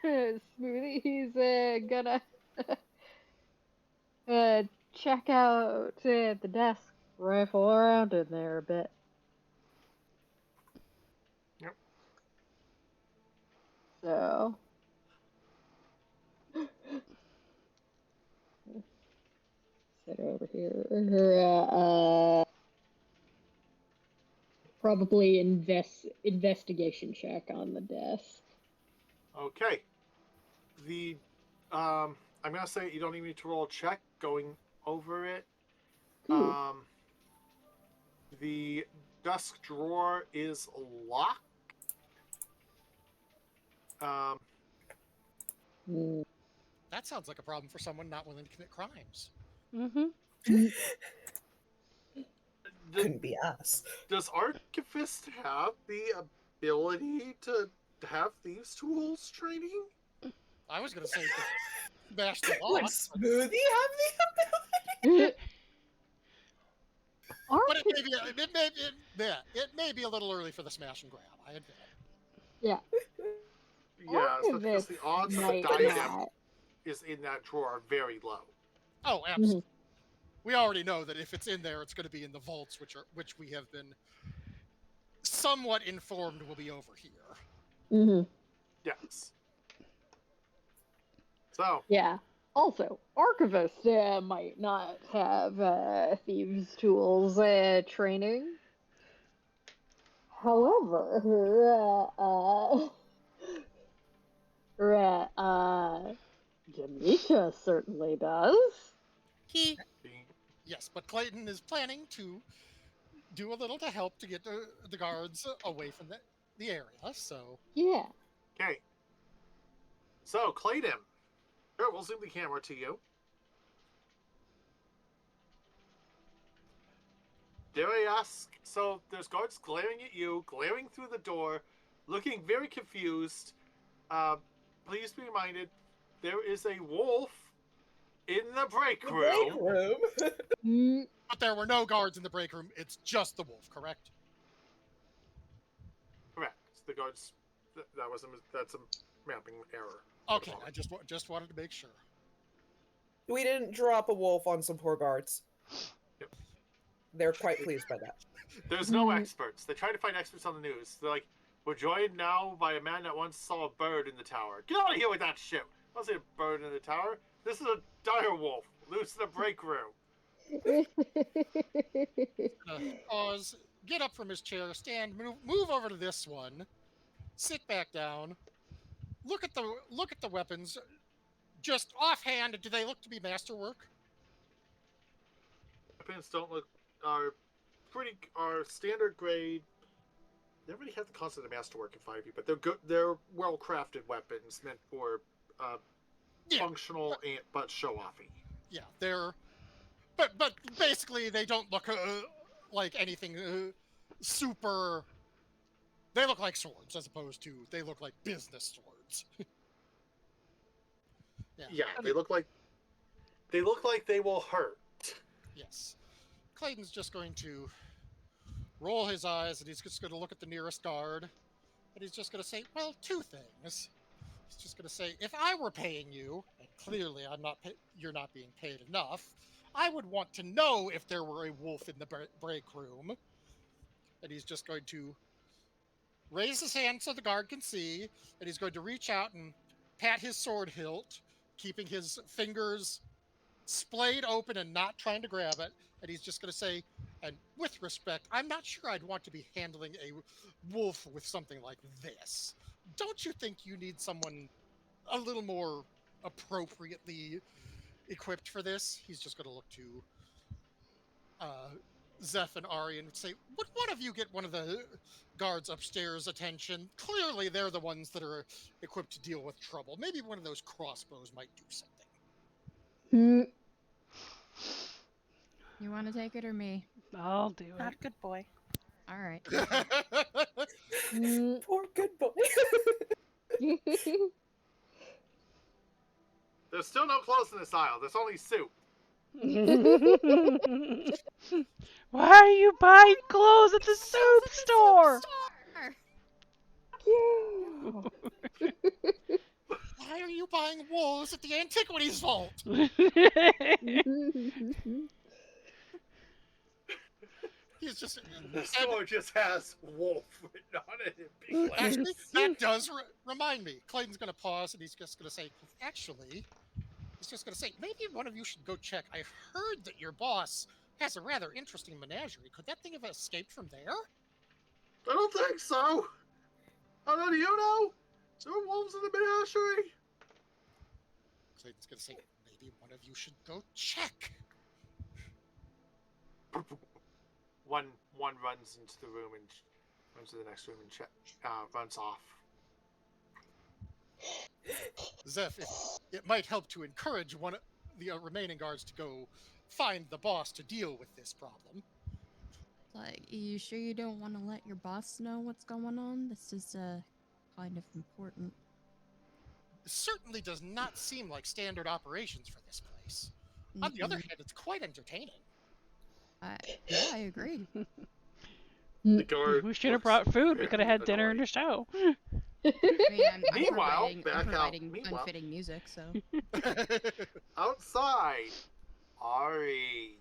Smoothie, he's gonna check out the desk, rifle around in there a bit. Yep. So. Sit over here. Probably investigation check on the desk. Okay. I'm gonna say you don't even need to roll a check going over it. Ooh. The desk drawer is locked. Mm. That sounds like a problem for someone not willing to commit crimes. Mm-hmm. Couldn't be us. Does Archivist have the ability to have these tools training? I was going to say smash the Would lock, Smoothie have the ability? but it may be a little early for the smash and grab. I admit. Yeah. Yeah, so because the odds of a Might diadem not. is in that drawer are very low. Oh, absolutely. We already know that if it's in there, it's going to be in the vaults, which we have been somewhat informed will be over here. Mm-hmm. Yes. So. Yeah. Also, Archivist might not have thieves' tools training. However, Jamisha certainly does. Yes, but Clayton is planning to do a little to help to get the guards away from the area, so... Yeah. Okay. So, Clayton. Sure, we'll zoom the camera to you. Dare I ask? So, there's guards glaring at you, glaring through the door, looking very confused. Please be reminded, there is a wolf in the break room. But there were no guards in the break room. It's just the wolf, correct? Correct. The guards. That's a mapping error. Okay, I just wanted to make sure. We didn't drop a wolf on some poor guards. Yep. They're quite pleased by that. There's no experts. They try to find experts on the news. They're like, we're joined now by a man that once saw a bird in the tower. Get out of here with that shit. I don't see a bird in the tower. This is a dire wolf. Loose in the break room. Pause, get up from his chair, stand, move over to this one. sit back down, look at the weapons. Just offhand, do they look to be masterwork? Weapons don't look are standard grade. They don't really have the concept of masterwork in 5e, but they're good. They're well crafted weapons meant for Yeah, functional and but show offy. yeah, they're but basically they don't look like anything super. They look like swords as opposed to they look like business swords. Yeah, they look like they will hurt. Yes. Clayton's just going to roll his eyes and he's just going to look at the nearest guard and he's just going to say, well, two things. He's just going to say, if I were paying you, and clearly you're not being paid enough, I would want to know if there were a wolf in the break room. And he's just going to raise his hand so the guard can see, and he's going to reach out and pat his sword hilt, keeping his fingers splayed open and not trying to grab it. And he's just going to say, and with respect, I'm not sure I'd want to be handling a wolf with something like this. Don't you think you need someone a little more appropriately equipped for this? He's just going to look to Zeph and Ari and say, would one of you get one of the guards upstairs attention? Clearly they're the ones that are equipped to deal with trouble. Maybe one of those crossbows might do something. You want to take it or me? I'll do Not it. good boy. All right. Poor good boy. There's still no clothes in this aisle. There's only soup. Why are you buying clothes at the soup store? Why are you buying wolves at the antiquities vault? He's just The store just has wolf written on it in big letters. actually that does remind me. Clayton's going to pause and he's just going to say, actually, he's just going to say, maybe one of you should go check. I've heard that your boss has a rather interesting menagerie. Could that thing have escaped from there? I don't think so. How do you know? There are wolves in the menagerie. Clayton's going to say, maybe one of you should go check. One runs into the room and runs to the next room and runs off. Zeph, it might help to encourage one of the remaining guards to go find the boss to deal with this problem. Like, you sure you don't want to let your boss know what's going on? This is kind of important. It certainly does not seem like standard operations for this place. On the other hand, it's quite entertaining. Yeah, I agree. The guard We should have looks brought food. We very could have had dinner and annoyed. a show. I mean, I'm Meanwhile, providing, back I'm out. providing Meanwhile. unfitting music, so. Outside, Ari.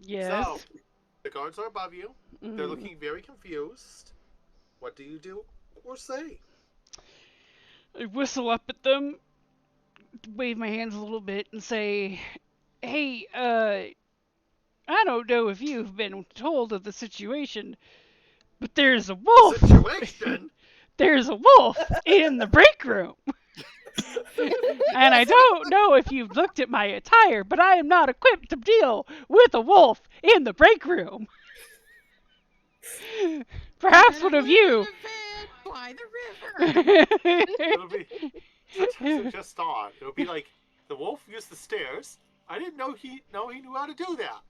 Yes. So, the guards are above you. They're looking very confused. What do you do or say? I whistle up at them, wave my hands a little bit, and say, hey, I don't know if you've been told of the situation, but there's a wolf. Situation? There's a wolf in the break room. And I don't know if you've looked at my attire, but I am not equipped to deal with a wolf in the break room. Perhaps one of you. By the river. It'll be so just odd. It'll be like the wolf used the stairs. I didn't know he knew how to do that.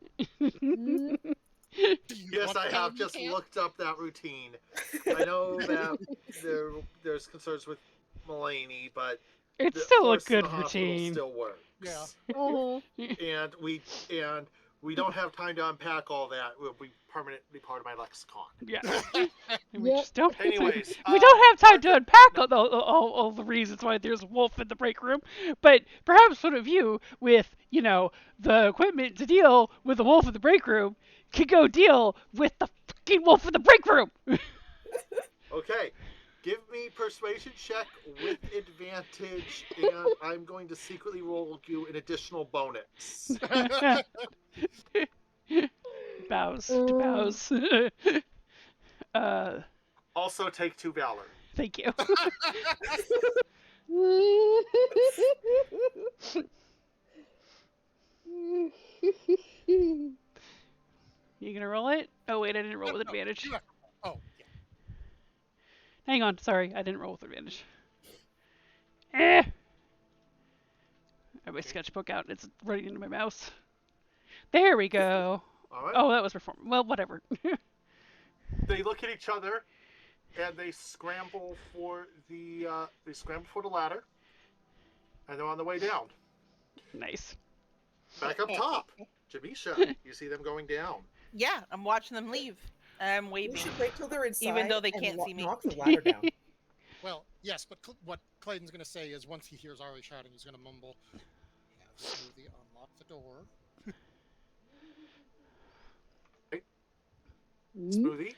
Yes, I have just looked up that routine. I know that there's concerns with Mulaney, but It's the still a horse in good the hospital routine. Still works. Yeah. And we don't have time to unpack all that. It will be permanently part of my lexicon. Yeah. We Yep. just don't. Anyways, we don't have time to unpack all the reasons why there's a wolf in the break room. But perhaps one of you, with the equipment to deal with the wolf in the break room, could go deal with the fucking wolf in the break room. Okay. Give me persuasion check with advantage, and I'm going to secretly roll you an additional bonus. Bows to bows. Also, take 2 valor. Thank you. You gonna roll it? Oh wait, I didn't roll with No, advantage. you have to roll. Oh, yeah. Hang on, sorry, I didn't roll with advantage. Eh! I have my Okay. sketchbook out. It's running into my mouse. There we go. All right. Oh, that was perform. Well, whatever. They look at each other, and they scramble for the ladder, and they're on the way down. Nice. Back up top, Jamisha, you see them going down. Yeah, I'm watching them leave. I'm You waving. should wait till they're inside. Even though they and can't see me. knock the ladder down. Well, yes, but what Clayton's going to say is once he hears Ari shouting, he's going to mumble, "Have Smoothie unlock the door." Smoothie,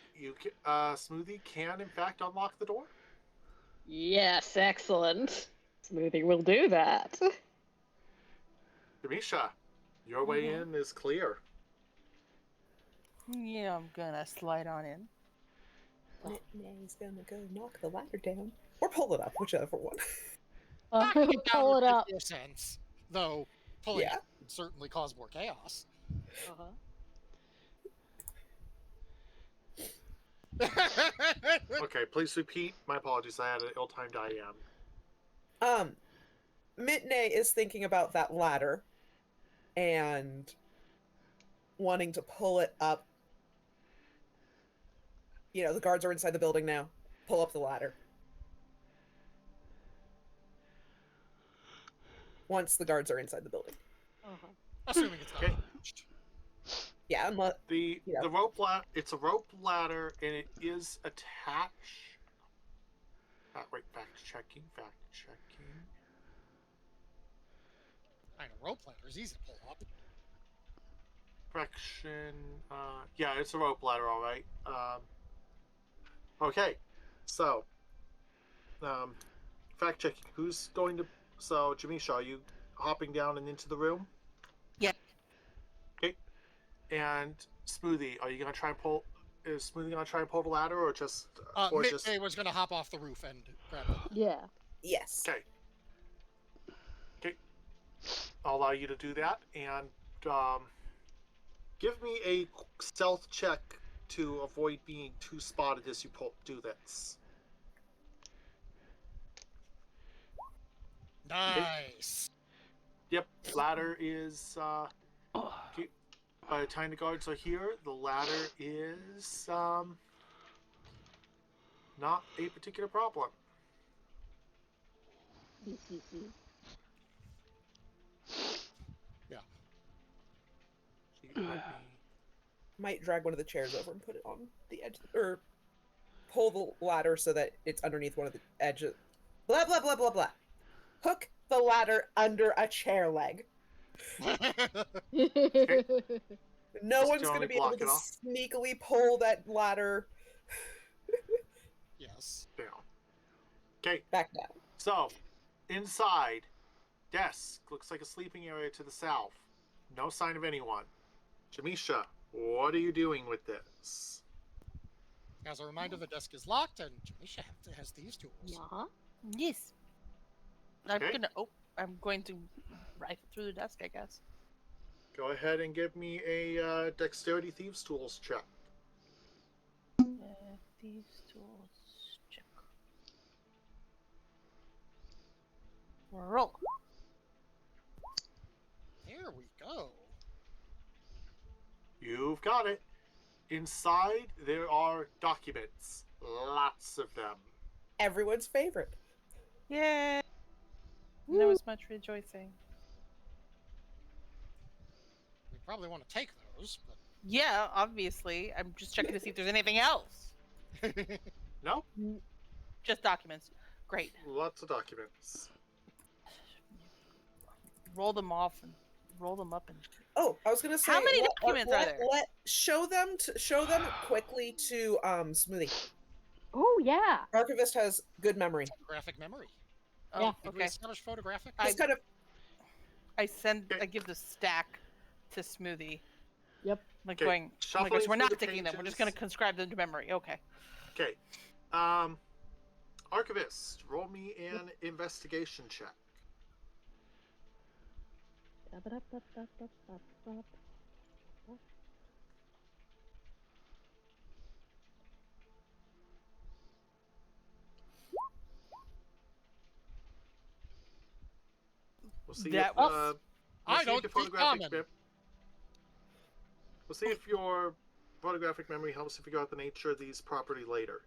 Smoothie can in fact unlock the door. Yes, excellent. Smoothie will do that. Jamisha, your way in is clear. Yeah, I'm gonna slide on in. He's gonna go knock the ladder down. Or pull it up, whichever one. Knocking it down Pull would it make up. more sense, though pulling Yeah. it would certainly cause more chaos. Okay, please repeat. My apologies, I had an ill-timed IM. Mitney is thinking about that ladder and wanting to pull it up. You know, the guards are inside the building now. Pull up the ladder. Once the guards are inside the building. Assuming it's not Okay. damaged. Yeah, unless The rope it's a rope ladder, and it is attached. Wait, fact checking. I know rope ladder is easy to pull up. Correction. Yeah, it's a rope ladder, all right. Okay, so fact checking. Who's going to? So, Jamisha, are you hopping down and into the room? Yeah. Okay. And Smoothie, are you gonna try and pull? Is Smoothie gonna try and pull the ladder, or just? Midday was going to hop off the roof and grab it. Yeah. yes. Okay. Okay. I'll allow you to do that, and give me a stealth check to avoid being too spotted as you do this. Nice. Yep, ladder is. Okay. By the time the guards are here, the ladder is not a particular problem. Yeah. Might drag one of the chairs over and put it on the edge, or pull the ladder so that it's underneath one of the edges. Blah blah blah blah blah. Hook the ladder under a chair leg. No Just one's generally gonna be able block to it off. sneakily pull that ladder Yes. Down. Okay, back down. so inside, desk looks like a sleeping area to the south. No sign of anyone. Jamisha, what are you doing with this? As a reminder, the desk is locked, and Jamisha has these tools. Yeah. Yes. I'm Okay. gonna. Oh, I'm going to rifle through the desk, I guess. Go ahead and give me a dexterity thieves tools check. These tools check. Roll. There we go. You've got it. Inside, there are documents. Lots of them. Everyone's favorite. Yay! There was much rejoicing. We probably want to take those, Yeah, obviously. I'm just checking to see if there's anything else. but No? Just documents. Great. Lots of documents. Roll them off and roll them up and. Oh, I was gonna say. How many documents are there? Show them quickly to Smoothie. Oh yeah. Archivist has good memory. graphic memory. Oh, Yeah. Did we okay. establish photographic? Just kind of. I give the stack to Smoothie. Yep. Like Okay, going. Oh my shuffling gosh, we're through not the taking them. We're just pages. gonna conscribe them to memory. Okay. Okay. Archivist, roll me an investigation check. We'll see That if was I don't your speak photographic common. we'll see if your photographic memory helps you figure out the nature of these property later.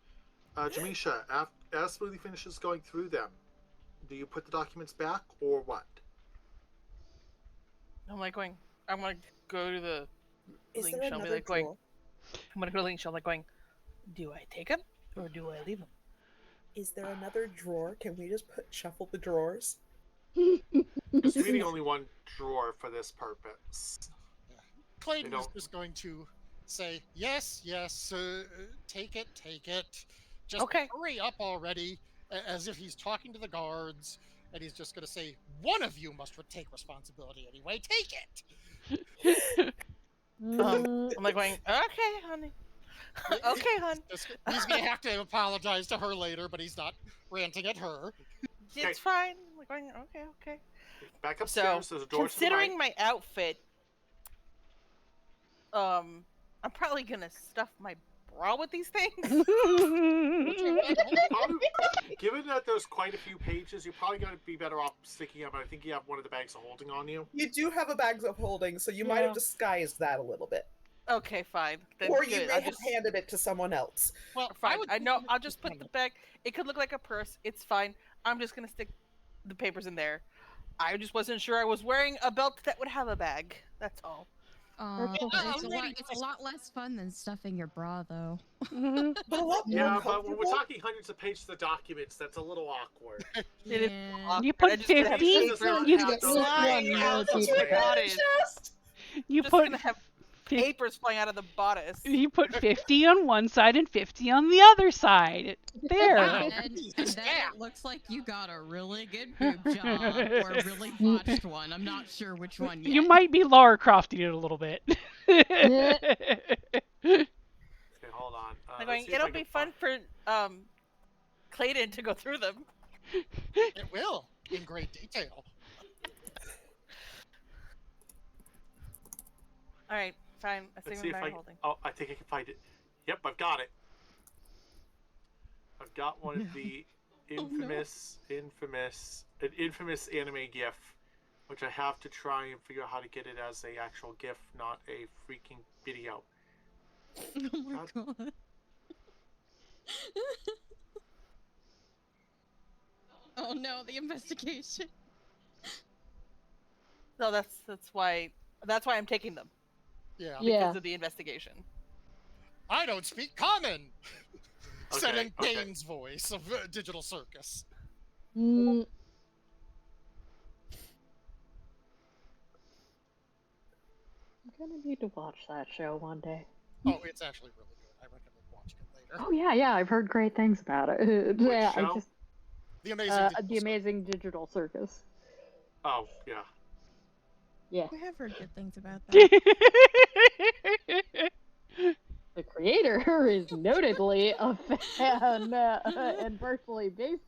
Jamisha, as Smoothie finishes going through them, do you put the documents back or what? I'm like going. I'm gonna go to the Is link there shell and be another like going. drawer? I'm gonna go to the link shell like going. Do I take them or do I leave them? Is there another drawer? Can we just shuffle the drawers? There's really only one drawer for this purpose. Clayton is don't- just going to say, yes, yes, take it, take it. Just Okay. hurry up already, as if he's talking to the guards, and he's just going to say, one of you must take responsibility anyway, take it! I'm like going. Okay, honey. Okay, hon. He's going to have to apologize to her later, but he's not ranting at her. It's fine. I'm like going. Okay, okay. Back So, upstairs, there's a door considering to my outfit, I'm probably gonna stuff my bra with these things. the right. Given that there's quite a few pages, you're probably going to be better off sticking them. I think you have one of the bags of holding on you. You do have a bag of holding, so you might have disguised that a little bit. Okay, fine. Then Or good. you may have handed it to someone else. Well, Fine. I know. I'll just put the bag. It could look like a purse. It's fine. I'm just gonna stick the papers in there. I just wasn't sure I was wearing a belt that would have a bag. That's all. It's a lot less fun than stuffing your bra, though. But a lot more Yeah, but comfortable. when we're talking hundreds of pages of documents, that's a little awkward. It is awkward. You put I just gonna have 50? papers You flying out of the bodice. You Just put gonna have papers flying out of the bodice. you put 50 on one side and 50 on the other side. There. And then it looks like you got a really good boob job or a really botched one. I'm not sure which one yet. You might be Lara Crofting it a little bit. Okay, hold on. I'm going, it'll be fun for Clayton to go through them. It will, in great detail. All right, fine. I Let's think see if I'm holding. Oh, I think I can find it. Yep, I've got it. I've got one of the infamous anime GIF, which I have to try and figure out how to get it as a actual GIF, not a freaking video. Oh my god. Oh no, the investigation. No, that's why I'm taking them. Yeah. Because of the investigation. I don't speak common! Said in Okay. Dane's voice of Digital Circus. Mm. I'm gonna need to watch that show one day. Oh, it's actually really good. I recommend watching it later. Oh yeah, I've heard great things about it. Yeah, show? I just The Amazing the Amazing Digital Circus. Oh, yeah. Yeah, I have heard good things about that. the creator is notedly a fan and partially based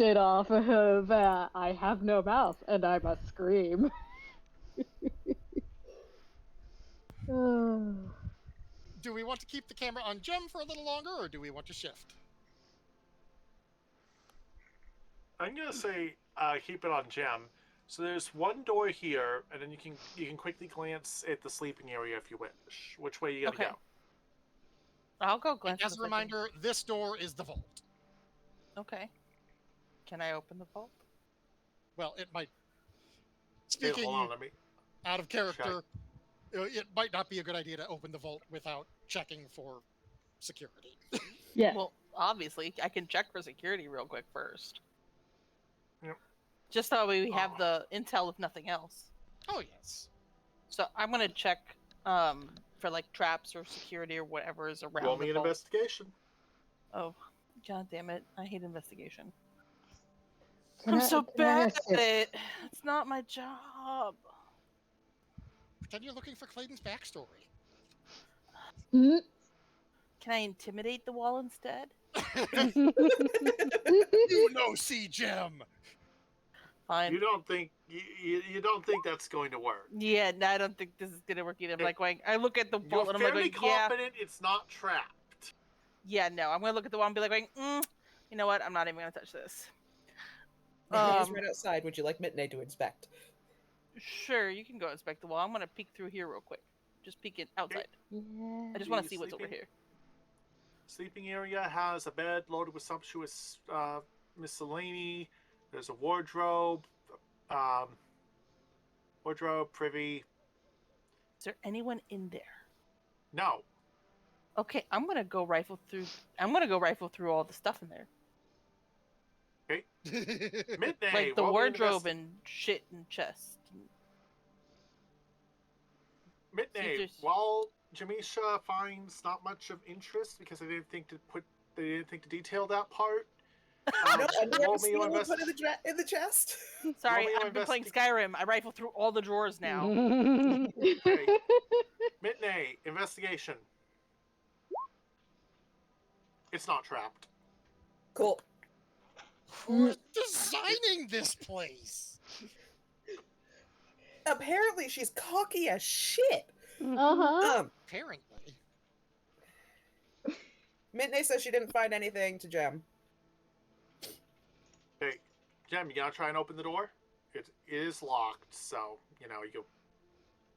it off of I have no mouth and I must scream. Do we want to keep the camera on Gem for a little longer, or do we want to shift? I'm gonna say keep it on Gem. So there's one door here, and then you can quickly glance at the sleeping area if you wish. Which way you gotta Okay. go? I'll go glance. As a reminder, this door is the vault. Okay. Can I open the vault? Well, it might. Hey, Speaking hold on, let me. out of character, it might not be a good idea to open the vault without checking for security. Yeah. Well, obviously, I can check for security real quick first. Yep. Just so we have the intel, if nothing else. Oh, yes. So I'm gonna check for like traps or security or whatever is around Roll the me an vault. investigation. Oh, god damn it! I hate investigation. Can I'm I- so can I bad ask at if- it. It's not my job. Pretend you're looking for Clayton's backstory. Mm, Can I intimidate the wall instead? You know, see Gem. Fine. You don't think you don't think that's going to work. Yeah, no, I don't think this is gonna work either. I'm Okay. like going. I look at the wall You're and I'm like fairly going, yeah, confident it's not trapped. yeah, no. I'm gonna look at the wall and be like going, you know what? I'm not even gonna touch this. He is right outside. Would you like Mitney to inspect? Sure, you can go inspect the wall. I'm gonna peek through here real quick. Just peek it outside. Yeah. I just want to The see what's over here. Sleeping area has a bed loaded with sumptuous miscellany. There's a wardrobe, privy. Is there anyone in there? No. Okay, I'm gonna go rifle through. I'm gonna go rifle through all the stuff in there, Okay. Midday. like the roll me an wardrobe and shit and chest. Midday. there's- While Jamisha finds not much of interest because they didn't think to detail that part. No, I never roll me seen your one invest- put in the chest. Sorry, Roll me I've been playing investi- Skyrim. I rifle through all the drawers now. Okay. Midday. Investigation. It's not trapped. Cool. Who's designing this place? Apparently, she's cocky as shit. Uh-huh. Apparently. Mitney says she didn't find anything to Gem. Okay. Jem, you gotta try and open the door? It is locked, so,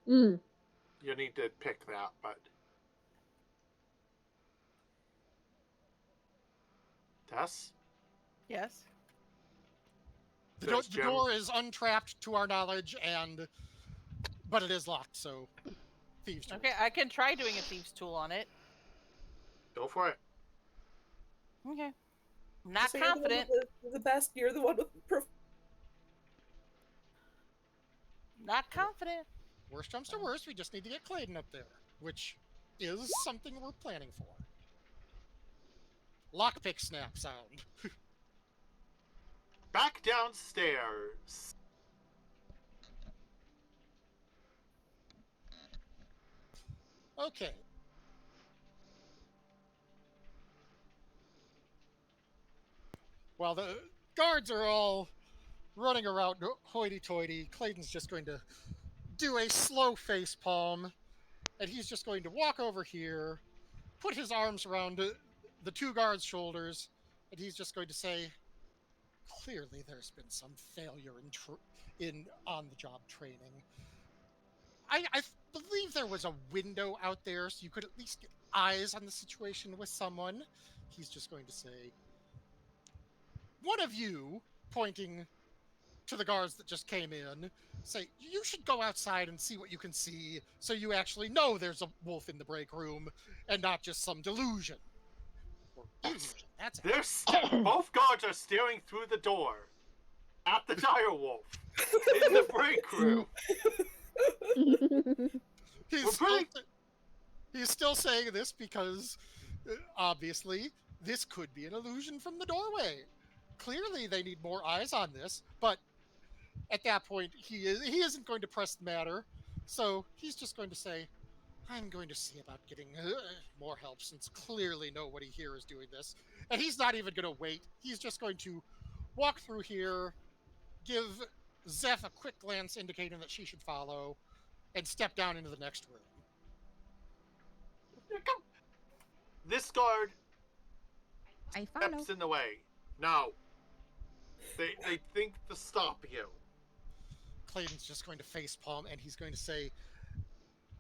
Mm. you need to pick that, but... Tess? Yes. The There's Gem. door is untrapped to our knowledge, but it is locked, so thieves. Okay, I can try doing a thieves' tool on it. Go for it. Okay. I'm not So you're the one confident. with the best. You're the one with Not confident. Worst comes to worst, we just need to get Clayton up there, which is something we're planning for. Lockpick snap sound. Back downstairs. Okay. While the guards are all running around hoity-toity, Clayton's just going to do a slow face palm, and he's just going to walk over here, put his arms around the two guards' shoulders, and he's just going to say, clearly there's been some failure in on-the-job training. I believe there was a window out there so you could at least get eyes on the situation with someone. He's just going to say, one of you, pointing to the guards that just came in, say, you should go outside and see what you can see so you actually know there's a wolf in the break room and not just some delusion. Or illusion, that's it. Both guards are staring through the door at the dire wolf in the break room. He's still saying this because, obviously, this could be an illusion from the doorway. Clearly, they need more eyes on this, but at that point, he isn't going to press the matter, so he's just going to say, I'm going to see about getting more help, since clearly nobody here is doing this. And he's not even going to wait. He's just going to walk through here, give Zeph a quick glance indicating that she should follow, and step down into the next room. This guard I follow. steps in the way. No. They think to stop you. Clayton's just going to facepalm, and he's going to say,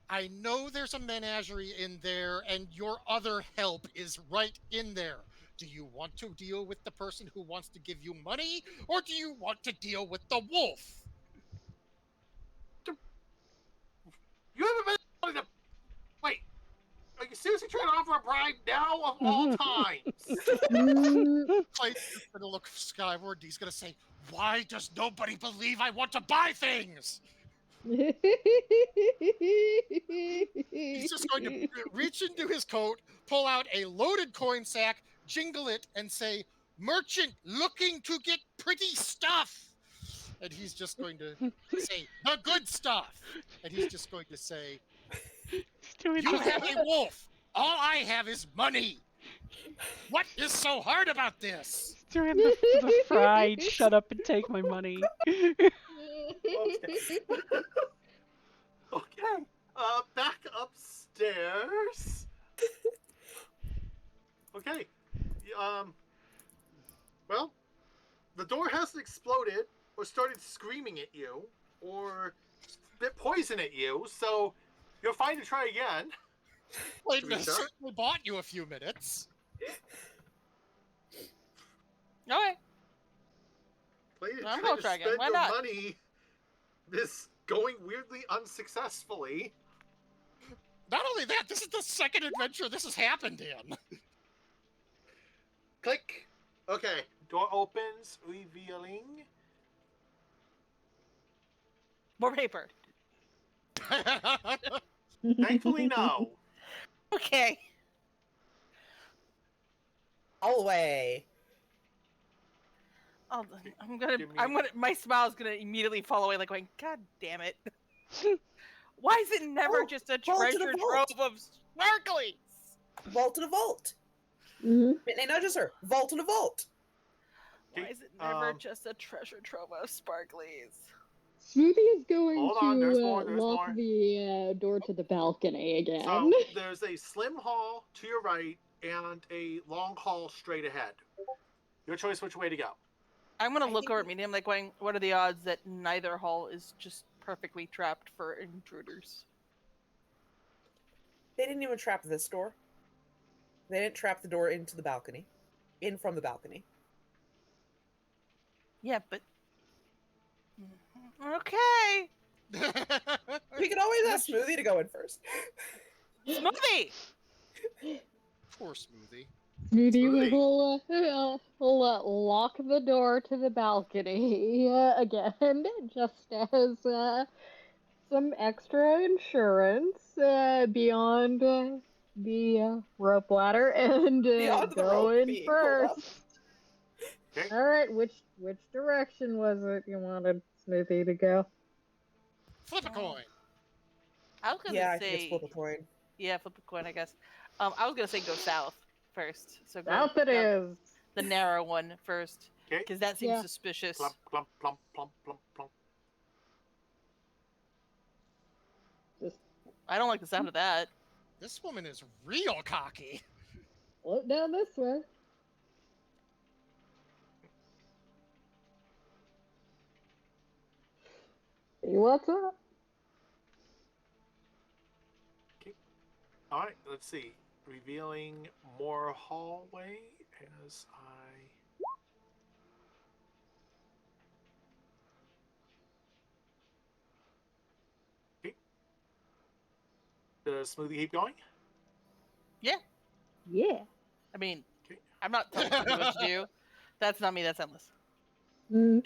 I know there's a menagerie in there, and your other help is right in there. Do you want to deal with the person who wants to give you money, or do you want to deal with the wolf? You haven't been able to... Wait. Are you seriously trying to offer a bribe now of all times? Clayton's going to look skyward, and he's going to say, why does nobody believe I want to buy things? He's just going to reach into his coat, pull out a loaded coin sack, jingle it, and say, merchant looking to get pretty stuff. And he's just going to say, the good stuff. And he's just going to say, you have a wolf. All I have is money. What is so hard about this? Doing the fried, shut up and take my money. Okay. Back upstairs. Okay. Well, the door hasn't exploded or started screaming at you or spit poison at you, so you're fine to try again. Clayton has Teresa? certainly bought you a few minutes. Okay. Clayton I'm trying gonna to try again. spend Why your not? money is going weirdly unsuccessfully. Not only that, this is the second adventure this has happened in. Click. Okay, door opens, revealing. More paper. Thankfully, no. Okay. All the way. Give me- My smile's gonna immediately fall away, like going, God damn it. Why is it never Oh, just a vault to the treasure vault. trove of sparklies? Vault in a vault. Mhm. Midnight nudges her. Vault in a vault. Why Okay, is it never just a treasure trove of sparklies? Smoothie is going Hold to on, there's more, lock the door to the balcony again. So there's a slim hall to your right and a long hall straight ahead. Your choice which way to go. I'm gonna I look think over at me and I'm like going, what are the odds that neither hall is just perfectly trapped for intruders? They didn't even trap this door. They didn't trap the door into the balcony. In from the balcony. Yeah, but okay. We can always ask Smoothie to go in first. Smoothie! Poor Smoothie. Smoothie Smoothie. will lock the door to the balcony again, just as some extra insurance beyond the rope ladder, and Beyond the go rope in being pulled up. first. Okay. All right, which direction was it you wanted Smoothie to go? Flip a coin. I was gonna Yeah, I think it's say flip a coin. yeah, flip a coin, I guess. I was gonna say go south first. So go South it down is. the narrow one first. Okay. Because that seems Yeah. suspicious. Plump, plump, plump, plump, plump, plump. Just I don't like the sound of that. This woman is real cocky. float down this way. See what's up. All right, let's see. Revealing more hallway as I. Okay. Does Smoothie keep going? Yeah. Yeah. I mean, Okay. I'm not telling Smoothie what to do. That's not me, that's Endless. Mm,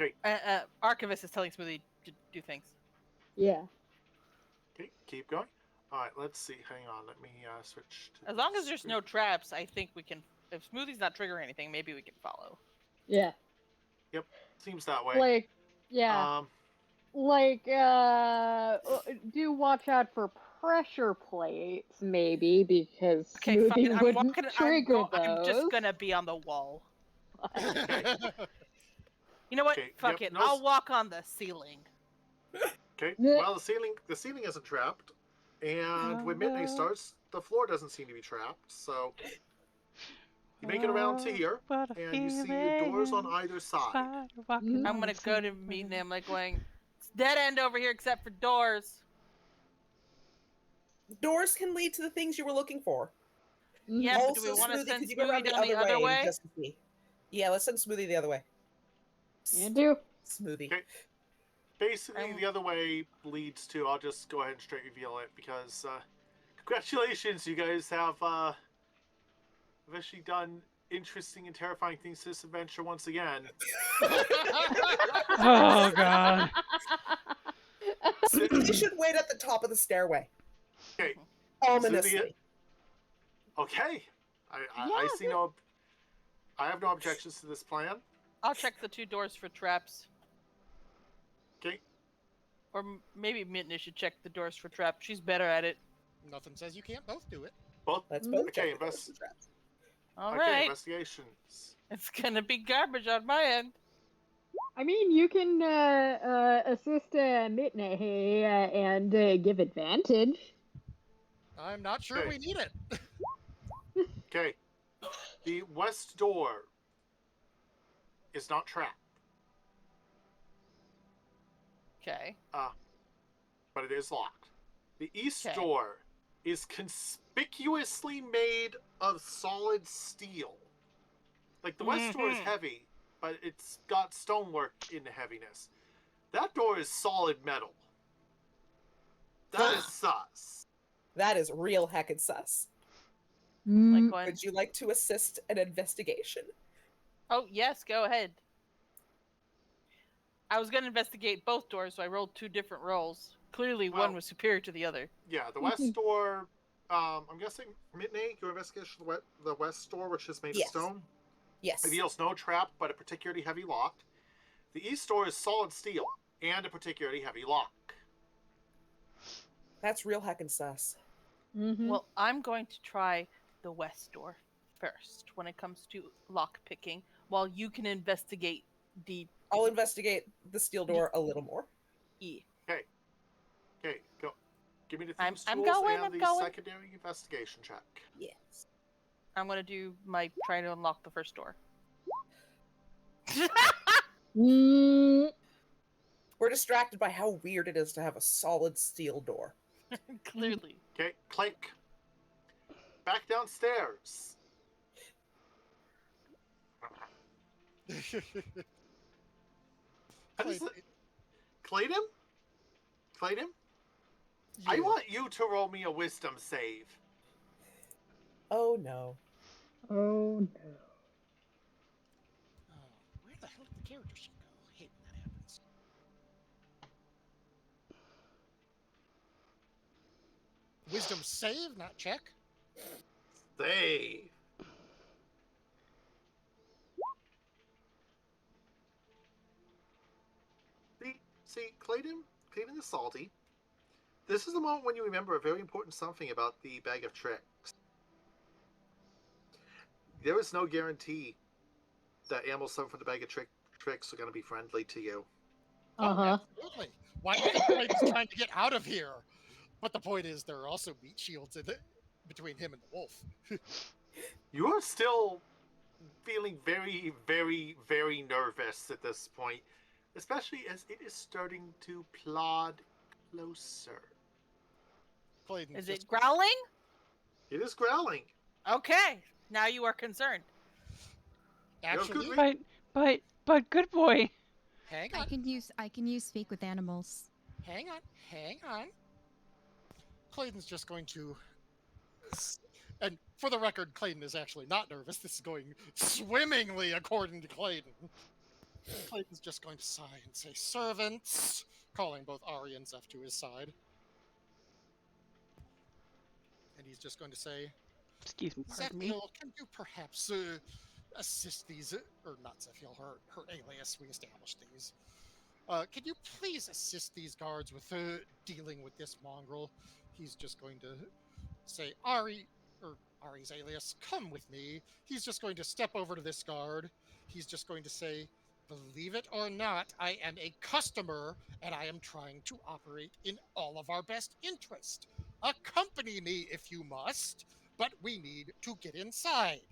Archivist is telling Smoothie to do things. yeah. Okay, keep going. All right, let's see. Hang on, let me switch to. As long as there's no traps, I think we can. If Smoothie's not triggering anything, maybe we can follow. Yeah. Yep, seems that way. Like, yeah. Like, do watch out for pressure plates, maybe, because Okay, Smoothie fine. I'm wouldn't walking. trigger I'm just those. gonna be on the wall. You know what? Okay, Fuck yep, it. no I'll walk on the ceiling. Okay. Yeah. Well, the ceiling isn't trapped, and when midnight starts, the floor doesn't seem to be trapped. So you make it around to here, What a and you see doors on feeling. either side. Spider walking Mhm. I'm on gonna the go to ceiling. meet him, like going. It's dead end over here except for doors. Doors can lead to the things you were looking for. Yeah, but do Also, we want to Smoothie, send could you go Smoothie around down the other way? just to see? Yeah, let's send Smoothie the other way. You do. Smoothie. Okay. Basically, I'm- the other way leads to. I'll just go ahead and straight reveal it because congratulations, you guys have actually done interesting and terrifying things this adventure once again. Oh god. Smoothie should wait at the top of the stairway. Okay. Ominously. Okay. I Yeah, see no. I have no objections to this plan. I'll check the two doors for traps. Okay. Or maybe Mitten should check the doors for traps. She's better at it. Nothing says you can't both do it. Both. Let's both Okay, check the ghosts and traps. All Okay, right. investigations. It's gonna be garbage on my end. I mean, you can assist Mitney and give advantage. I'm not sure Okay. we need it. Okay. The west door is not trapped, Okay. but it is locked. The east Okay. door is conspicuously made of solid steel. Like the west door is Mhm. heavy, but it's got stonework in the heaviness. That door is solid metal. That is sus. That is real heckin' sus. Mm, Like when? Would you like to assist an investigation? Oh yes, go ahead. I was gonna investigate both doors, so I rolled 2 different rolls. Clearly, one Well- was superior to the other. Yeah, the west door. I'm guessing Midney, your investigation of the west door, which is made Yes. of stone, Yes. reveals no trap, but a particularly heavy lock. The east door is solid steel and a particularly heavy lock. That's real heckin' sus. Mm-hmm. Well, I'm going to try the west door first when it comes to lock picking, while you can investigate the I'll investigate the steel door a little more. E. Okay, go. Give me the I'm thieves' tools going, and I'm the going. secondary investigation check. Yes. I'm gonna do my try to unlock the first door. Mm, We're distracted by how weird it is to have a solid steel door. Clearly. Okay, clink. Back downstairs. How does it- Clayton? Clayton? I Yeah. want you to roll me a wisdom save. Oh no. oh no. Oh, where the hell did the character sheet go? I hate when that happens. Wisdom save, not check. Save. See, Clayton is salty. This is the moment when you remember a very important something about the bag of tricks. There is no guarantee that animals sent from the bag of tricks are going to be friendly to you. Uh-huh. Oh, absolutely. Why do you think Clayton's trying to get out of here? But the point is, there are also meat shields between him and the wolf. You are still feeling very, very, very nervous at this point, especially as it is starting to plod closer. Clayton's Is just it growling? It is growling. Okay. Now you are concerned. actually. But good boy. Hang I on, can use speak with animals. hang on. Clayton's just going to. And for the record, Clayton is actually not nervous. This is going swimmingly according to Clayton. Clayton's just going to sigh and say, "Servants," calling both Ari and Zeph to his side. And he's just going to say, Excuse me, pardon me. "Zephiel, can you perhaps assist these, or not Zephiel, her alias, we established these. Can you please assist these guards with dealing with this mongrel?" He's just going to say, "Ari, or Ari's alias, come with me." He's just going to step over to this guard. He's just going to say, "Believe it or not, I am a customer and I am trying to operate in all of our best interest. Accompany me if you must, but we need to get inside."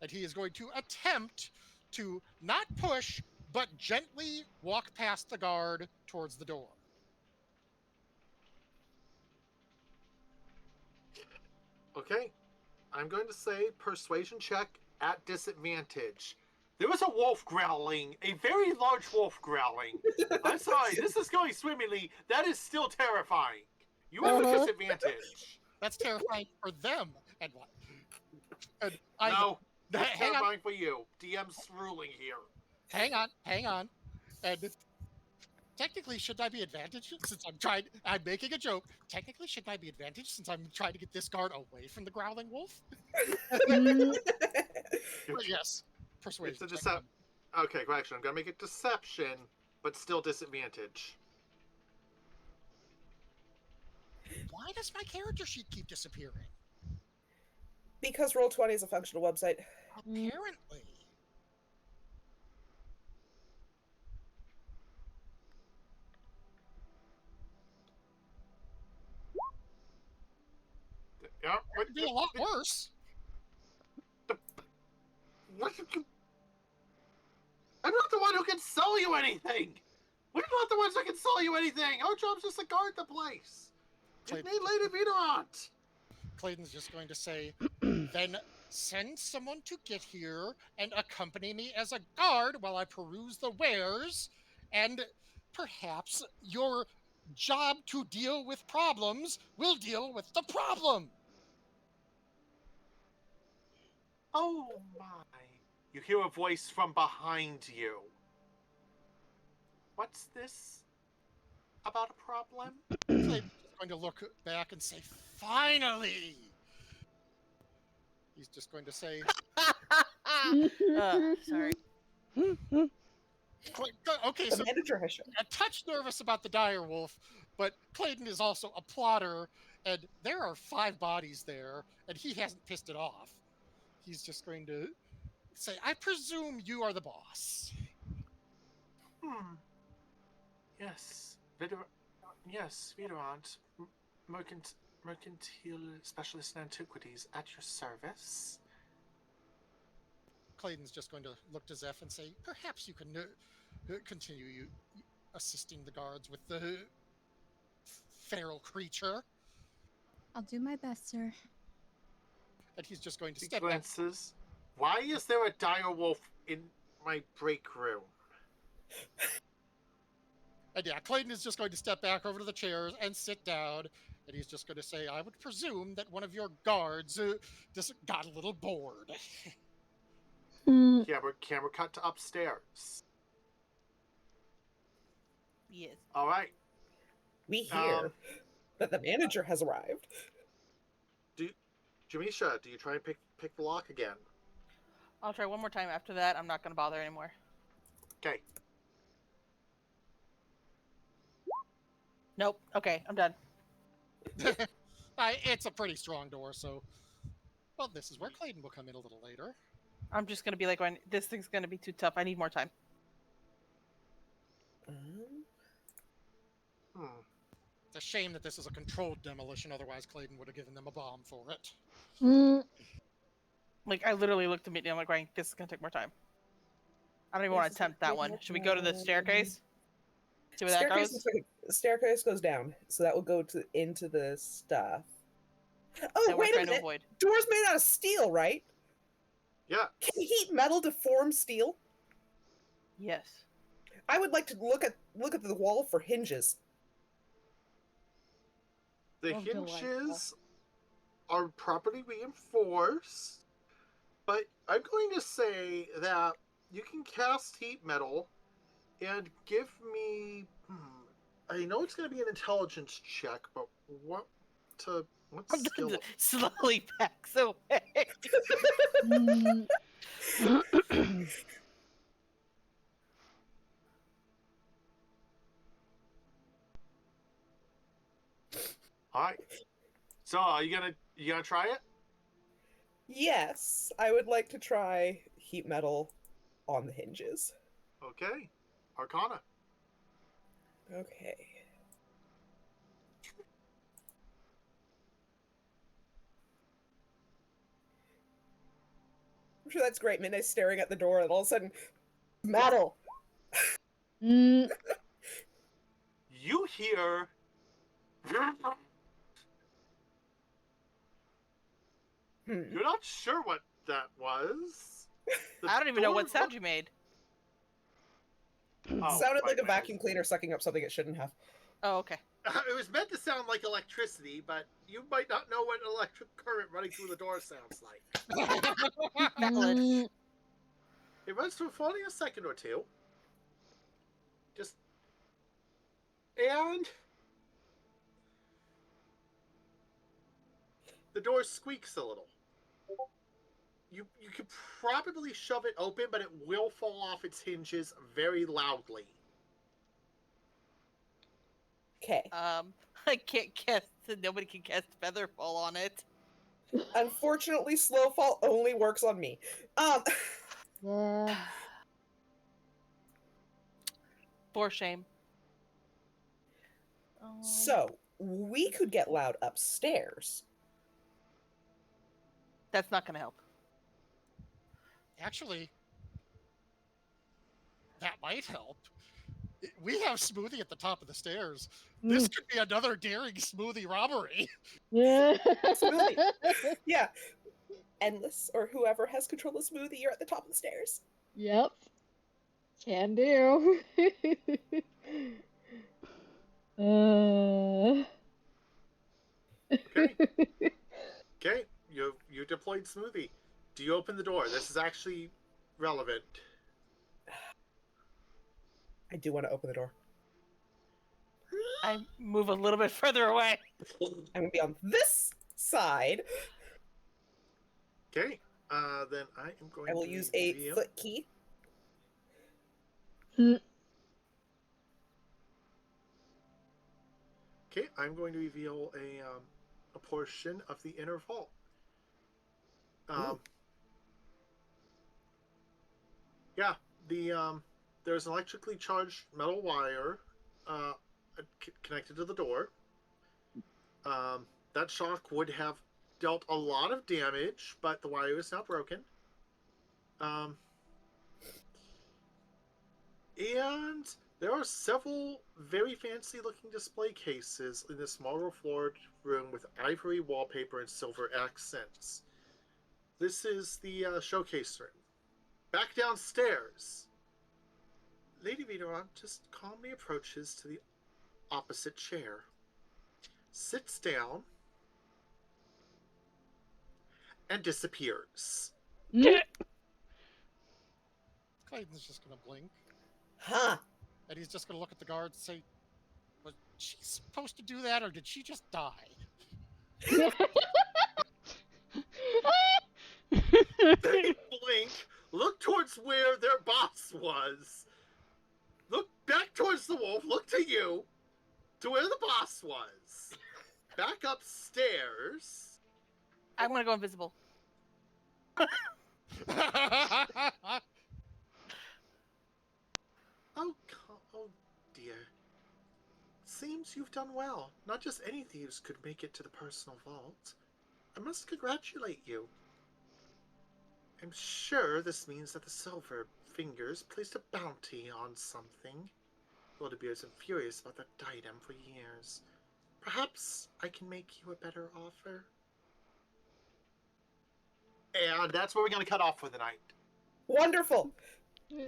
And he is going to attempt to not push, but gently walk past the guard towards the door. Okay, I'm going to say persuasion check at disadvantage. There was a wolf growling, a very large wolf growling. I'm sorry, this is going swimmingly. That is still terrifying. You have a disadvantage. That's terrifying for them. And what? And I No, it's hang on, terrifying for you. DM's ruling here. hang on. And technically, should I be advantaged since I'm making a joke? Technically, should I be advantaged since I'm trying to get this guard away from the growling wolf? Mm, But yes, persuasion. It's a check. Okay, correction. I'm gonna make it deception, but still disadvantage. Why does my character sheet keep disappearing? Because Roll20 is a functional website. Apparently. Yeah. It'd be a lot worse. What? I'm not the one who can sell you anything. We're not the ones who can sell you anything. Our job's just to guard the place. You need Lady Viderant. Clayton's just going to say, then send someone to get here and accompany me as a guard while I peruse the wares, and perhaps your job to deal with problems will deal with the problem. Oh my. You hear a voice from behind you. What's this about a problem? Clayton's just going to look back and say, finally! He's just going to say, Sorry. okay, The so manager has shown. a touch nervous about the dire wolf, but Clayton is also a plotter, and there are 5 bodies there, and he hasn't pissed it off. He's just going to say, I presume you are the boss. Yes. Yes, Viderant. Mercantile specialist in antiquities at your service. Clayton's just going to look to Zeph and say, perhaps you can continue assisting the guards with the feral creature. I'll do my best, sir. And he's just going to He step back. glances. Why is there a dire wolf in my break room? And yeah, Clayton is just going to step back over to the chairs and sit down. And he's just going to say, I would presume that one of your guards just got a little bored. Camera cut to upstairs. Yes. All right. We hear that the manager has arrived. Jamisha, do you try and pick the lock again? I'll try one more time. After that, I'm not going to bother anymore. Okay. Nope. Okay, I'm done. It's a pretty strong door, so... Well, this is where Clayton will come in a little later. I'm just going to be like, this thing's going to be too tough. I need more time. It's a shame that this is a controlled demolition, otherwise Clayton would have given them a bomb for it. Like, I literally looked at me and I'm like, going, this is going to take more time. I don't even want to attempt that one. Should we go to the staircase? See where that goes? Staircase goes down, so that will go into the stuff. Oh, That we're wait a trying to minute! avoid. Doors made out of steel, right? Yeah. Can heat metal deform steel? Yes. I would like to look at the wall for hinges. The Oh, hinges are properly reinforced, but I'm going to say that you can cast heat metal and give me. I know it's going to be an intelligence check, but what skill? Slowly backs away. All right. So, are you gonna try it? Yes, I would like to try heat metal on the hinges. Okay. Arcana. Okay. I'm sure that's great. Midnight's staring at the door, and all of a sudden, metal. You hear. You're not sure what that was. I don't even know what sound you made. Sounded like a vacuum cleaner sucking up something it shouldn't have. Oh, okay. It was meant to sound like electricity, but you might not know what electric current running through the door sounds like. Valid. It runs for only a second or two. And the door squeaks a little. You could probably shove it open, but it will fall off its hinges very loudly. Okay. I can't cast. Nobody can cast Featherfall on it. Unfortunately, Slowfall only works on me. Yeah. For shame. So we could get loud upstairs. That's not going to help. Actually, that might help. We have Smoothie at the top of the stairs. This could be another daring Smoothie robbery. Yeah. Smoothie. Yeah. Endless or whoever has control of Smoothie, you're at the top of the stairs. Yep. Can do. Okay. Okay, you deployed Smoothie. Do you open the door? This is actually relevant. I do want to open the door. I move a little bit further away. I'm gonna be on this side. Okay, then I am going I will to use a reveal- foot key. Okay, I'm going to reveal a portion of the inner vault. Yeah, there's an electrically charged metal wire connected to the door. That shock would have dealt a lot of damage, but the wire is now broken. And there are several very fancy-looking display cases in this marble-floored room with ivory wallpaper and silver accents. This is the showcase room. Back downstairs, Lady Videron just calmly approaches to the opposite chair, sits down, and disappears. Clayton's just going to blink. Huh. And he's just going to look at the guard and say, was she supposed to do that, or did she just die? They blink, look towards where their boss was, look back towards the wolf, look to you, to where the boss was, back upstairs. I'm going to go invisible. Oh dear. Seems you've done well. Not just any thieves could make it to the personal vault. I must congratulate you. I'm sure this means that the Silver Fingers placed a bounty on something. Wildebeer's been furious about that item for years. Perhaps I can make you a better offer. And that's where we're going to cut off for the night. Wonderful.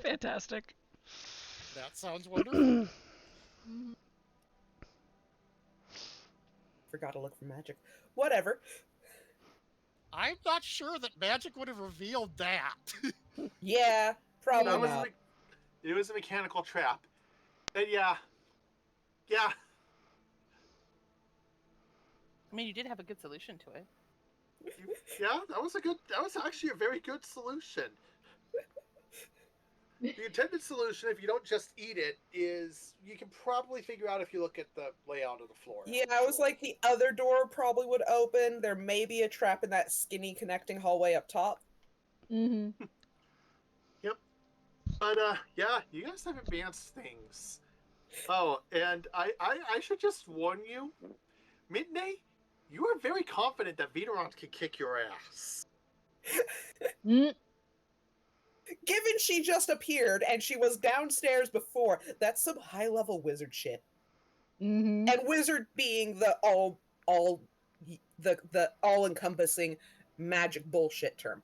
Fantastic. That sounds wonderful. Forgot to look for magic. Whatever. I'm not sure that magic would have revealed that. Yeah, probably That was not. it was a mechanical trap. And yeah. I mean, you did have a good solution to it. Yeah, that was actually a very good solution. The intended solution, if you don't just eat it, is you can probably figure out if you look at the layout of the floor. Yeah, I was like, the other door probably would open. There may be a trap in that skinny connecting hallway up top. Mm-hmm. Yep. But yeah, you guys have advanced things. Oh, and I should just warn you, Midnay, you are very confident that Videron can kick your ass. Given she just appeared and she was downstairs before, that's some high-level wizard shit. Mm-hmm. And wizard being the all-encompassing magic bullshit term.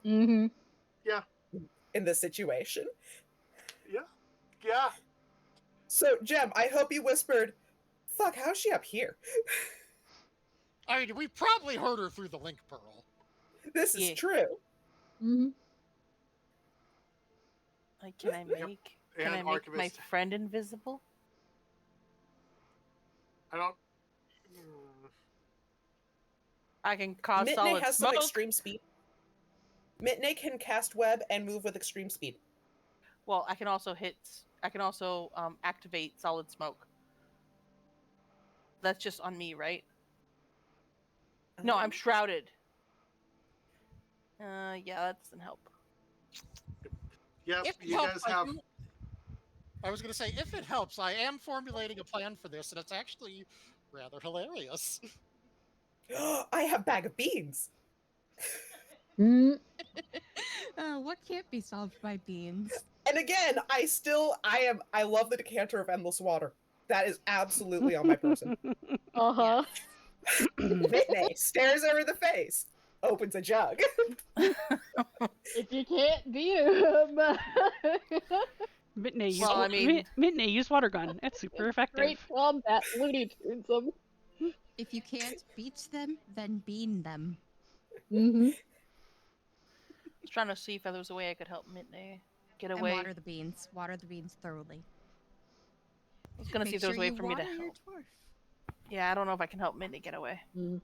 Mm-hmm. Yeah. In this situation. Yeah. So, Jem, I hope you whispered, fuck, how's she up here? I mean, we probably heard her through the link pearl. This is Yeah. true. Mm-hmm. Like, can I make my Archivist. friend invisible? I don't. I can cause Mitney solid has smoke. some extreme speed. Mitney can cast web and move with extreme speed. Well, I can also activate solid smoke. That's just on me, right? No, I'm Um, shrouded. Yeah, that doesn't help. Yes, If it you helps, guys have. I was going to say, if it helps, I am formulating a plan for this, and it's actually rather hilarious. I have bag of beans. Mm, What can't be solved by beans? And again, I love the decanter of endless water. That is absolutely on my person. uh-huh. Mitney stares her in the face, opens a jug. If you can't beat him. Mitney, use Well, I mean, Mitney, use water gun. It's super Great effective. combat, Looney Tunes them. If you can't beat them, then bean them. Mm-hmm. I was trying to see if there was a way I could help Mitney get And away. water the beans. Water the beans thoroughly. I was gonna see Make if there was sure a way you for me to water your help. dwarf. Yeah, I don't know if I can help Mitney get away. Mm.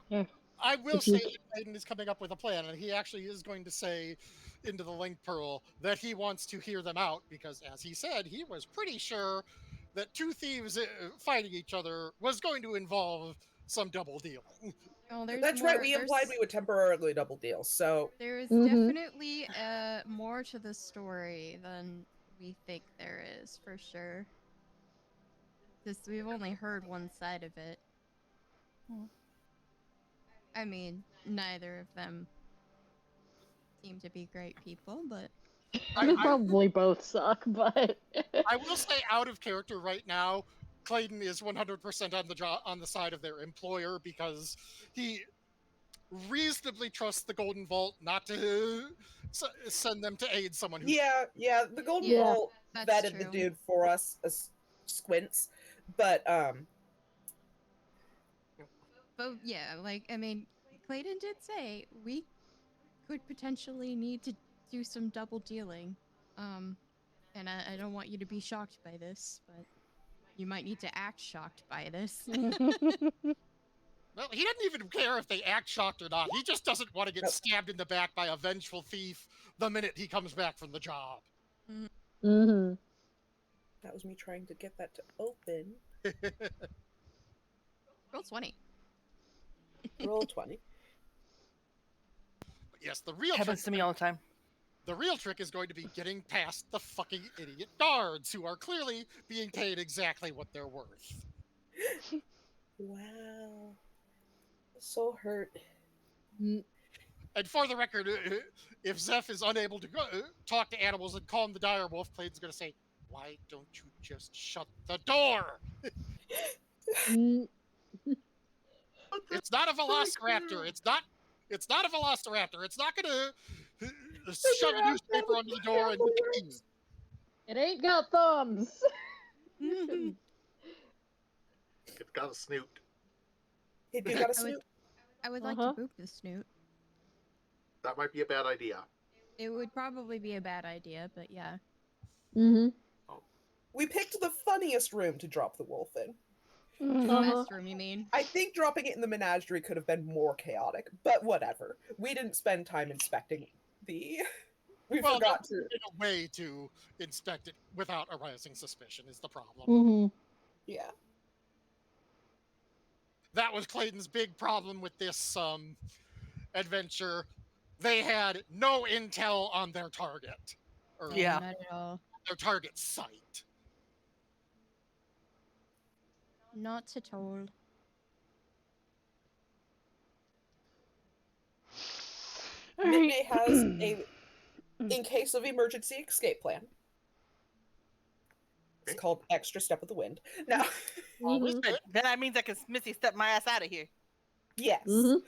Yeah. I will If you say that Clayton is coming up with a plan, and he actually is going to say into the link pearl that he wants to hear them out because, as he said, he was pretty sure that two thieves fighting each other was going to involve some double dealing. Oh, there's That's more. right. We implied we would temporarily double deal. So There is Mhm. definitely more to the story than we think there is, for sure. Just we've only heard one side of it. Hmm. I mean, neither of them seem to be great people, but They probably both suck, but I will say, out of character right now, Clayton is 100% on the side of their employer because he reasonably trusts the Golden Vault not to send them to aid someone who's. yeah, the Golden Yeah. Vault That's vetted the true. dude for us as squints, but yeah, like I mean, Clayton did say we could potentially need to do some double dealing. And I don't want you to be shocked by this, but you might need to act shocked by this. Well, he doesn't even care if they act shocked or not. He just doesn't want to get Nope. stabbed in the back by a vengeful thief the minute he comes back from the job. mm-hmm. that was me trying to get that to open. Roll 20. Roll 20. But yes, the real Happens trick, to me all the time. the real trick is going to be getting past the fucking idiot guards who are clearly being paid exactly what they're worth. Wow. So hurt. And for the record, if Zeph is unable to talk to animals and calm the dire wolf, Clayton's going to say, "Why don't you just shut the door?" Mm, It's not a velociraptor. It's not. It's not a velociraptor. It's not going to shove a newspaper under the door and get the key. it ain't got thumbs. It's got a snoot. It do got a snoot. I would like Uh-huh. to boop the snoot. That might be a bad idea. It would probably be a bad idea, but yeah. Mm-hmm. We picked the funniest room to drop the wolf in. The Uh-huh. best room, you mean? I think dropping it in the menagerie could have been more chaotic, but whatever. We didn't spend time inspecting the. We Well, forgot there to. wasn't a way to inspect it without arousing suspicion is the problem. Mm-hmm. Yeah. That was Clayton's big problem with this adventure. They had no intel on their target, or Yeah. Not at all. their target site. Not at all. All right. Mitney has a, in case of emergency, escape plan. It's called Extra Step of the Wind. Now, Always Mhm. good. Then that means I can Missy step my ass out of here. yes, Mhm.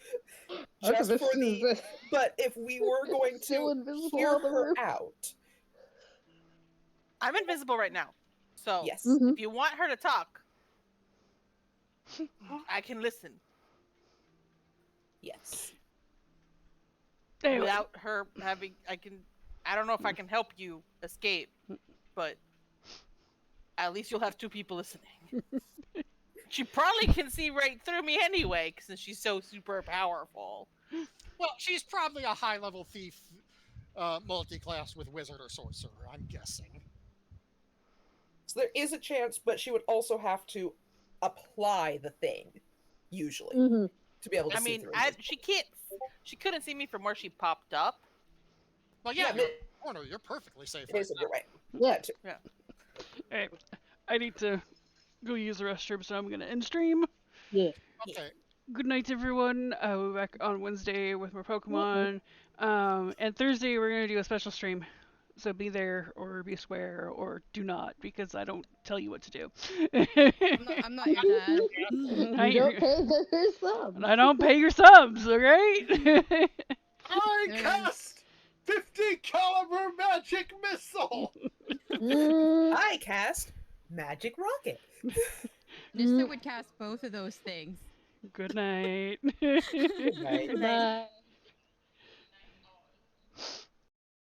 just Archivist for the. is, But if we were going still to invisible hear on the her roof. out, I'm invisible right now. So yes, Mhm. if you want her to talk, I can listen yes. Anyway. without her having. I don't know if I can help you escape, but at least you'll have two people listening. She probably can see right through me anyway, since she's so super powerful. Well, she's probably a high-level thief, multi-class with wizard or sorcerer, I'm guessing. So there is a chance, but she would also have to apply the thing, usually, Mhm. to be able to I see mean, through. she couldn't see me from where she popped up. Well, Yeah, yeah, you're in the corner. You're perfectly safe right Mason, you're right. Yeah. That too. Yeah. All right, I need to go use the restroom, so I'm gonna end stream. Yeah. now. Okay. Good night, everyone. We'll be back on Wednesday with more Mm-hmm. Pokemon. And Thursday we're gonna do a special stream. So be there or be square or do not because I don't tell you what to do. I'm not your dad. You don't pay their subs. I don't pay your subs, alright? I There it is. cast 50 caliber magic missile. Mm, I cast Magic Rocket. Nista would cast both of those things. Good night. Good night. Good night. Bye.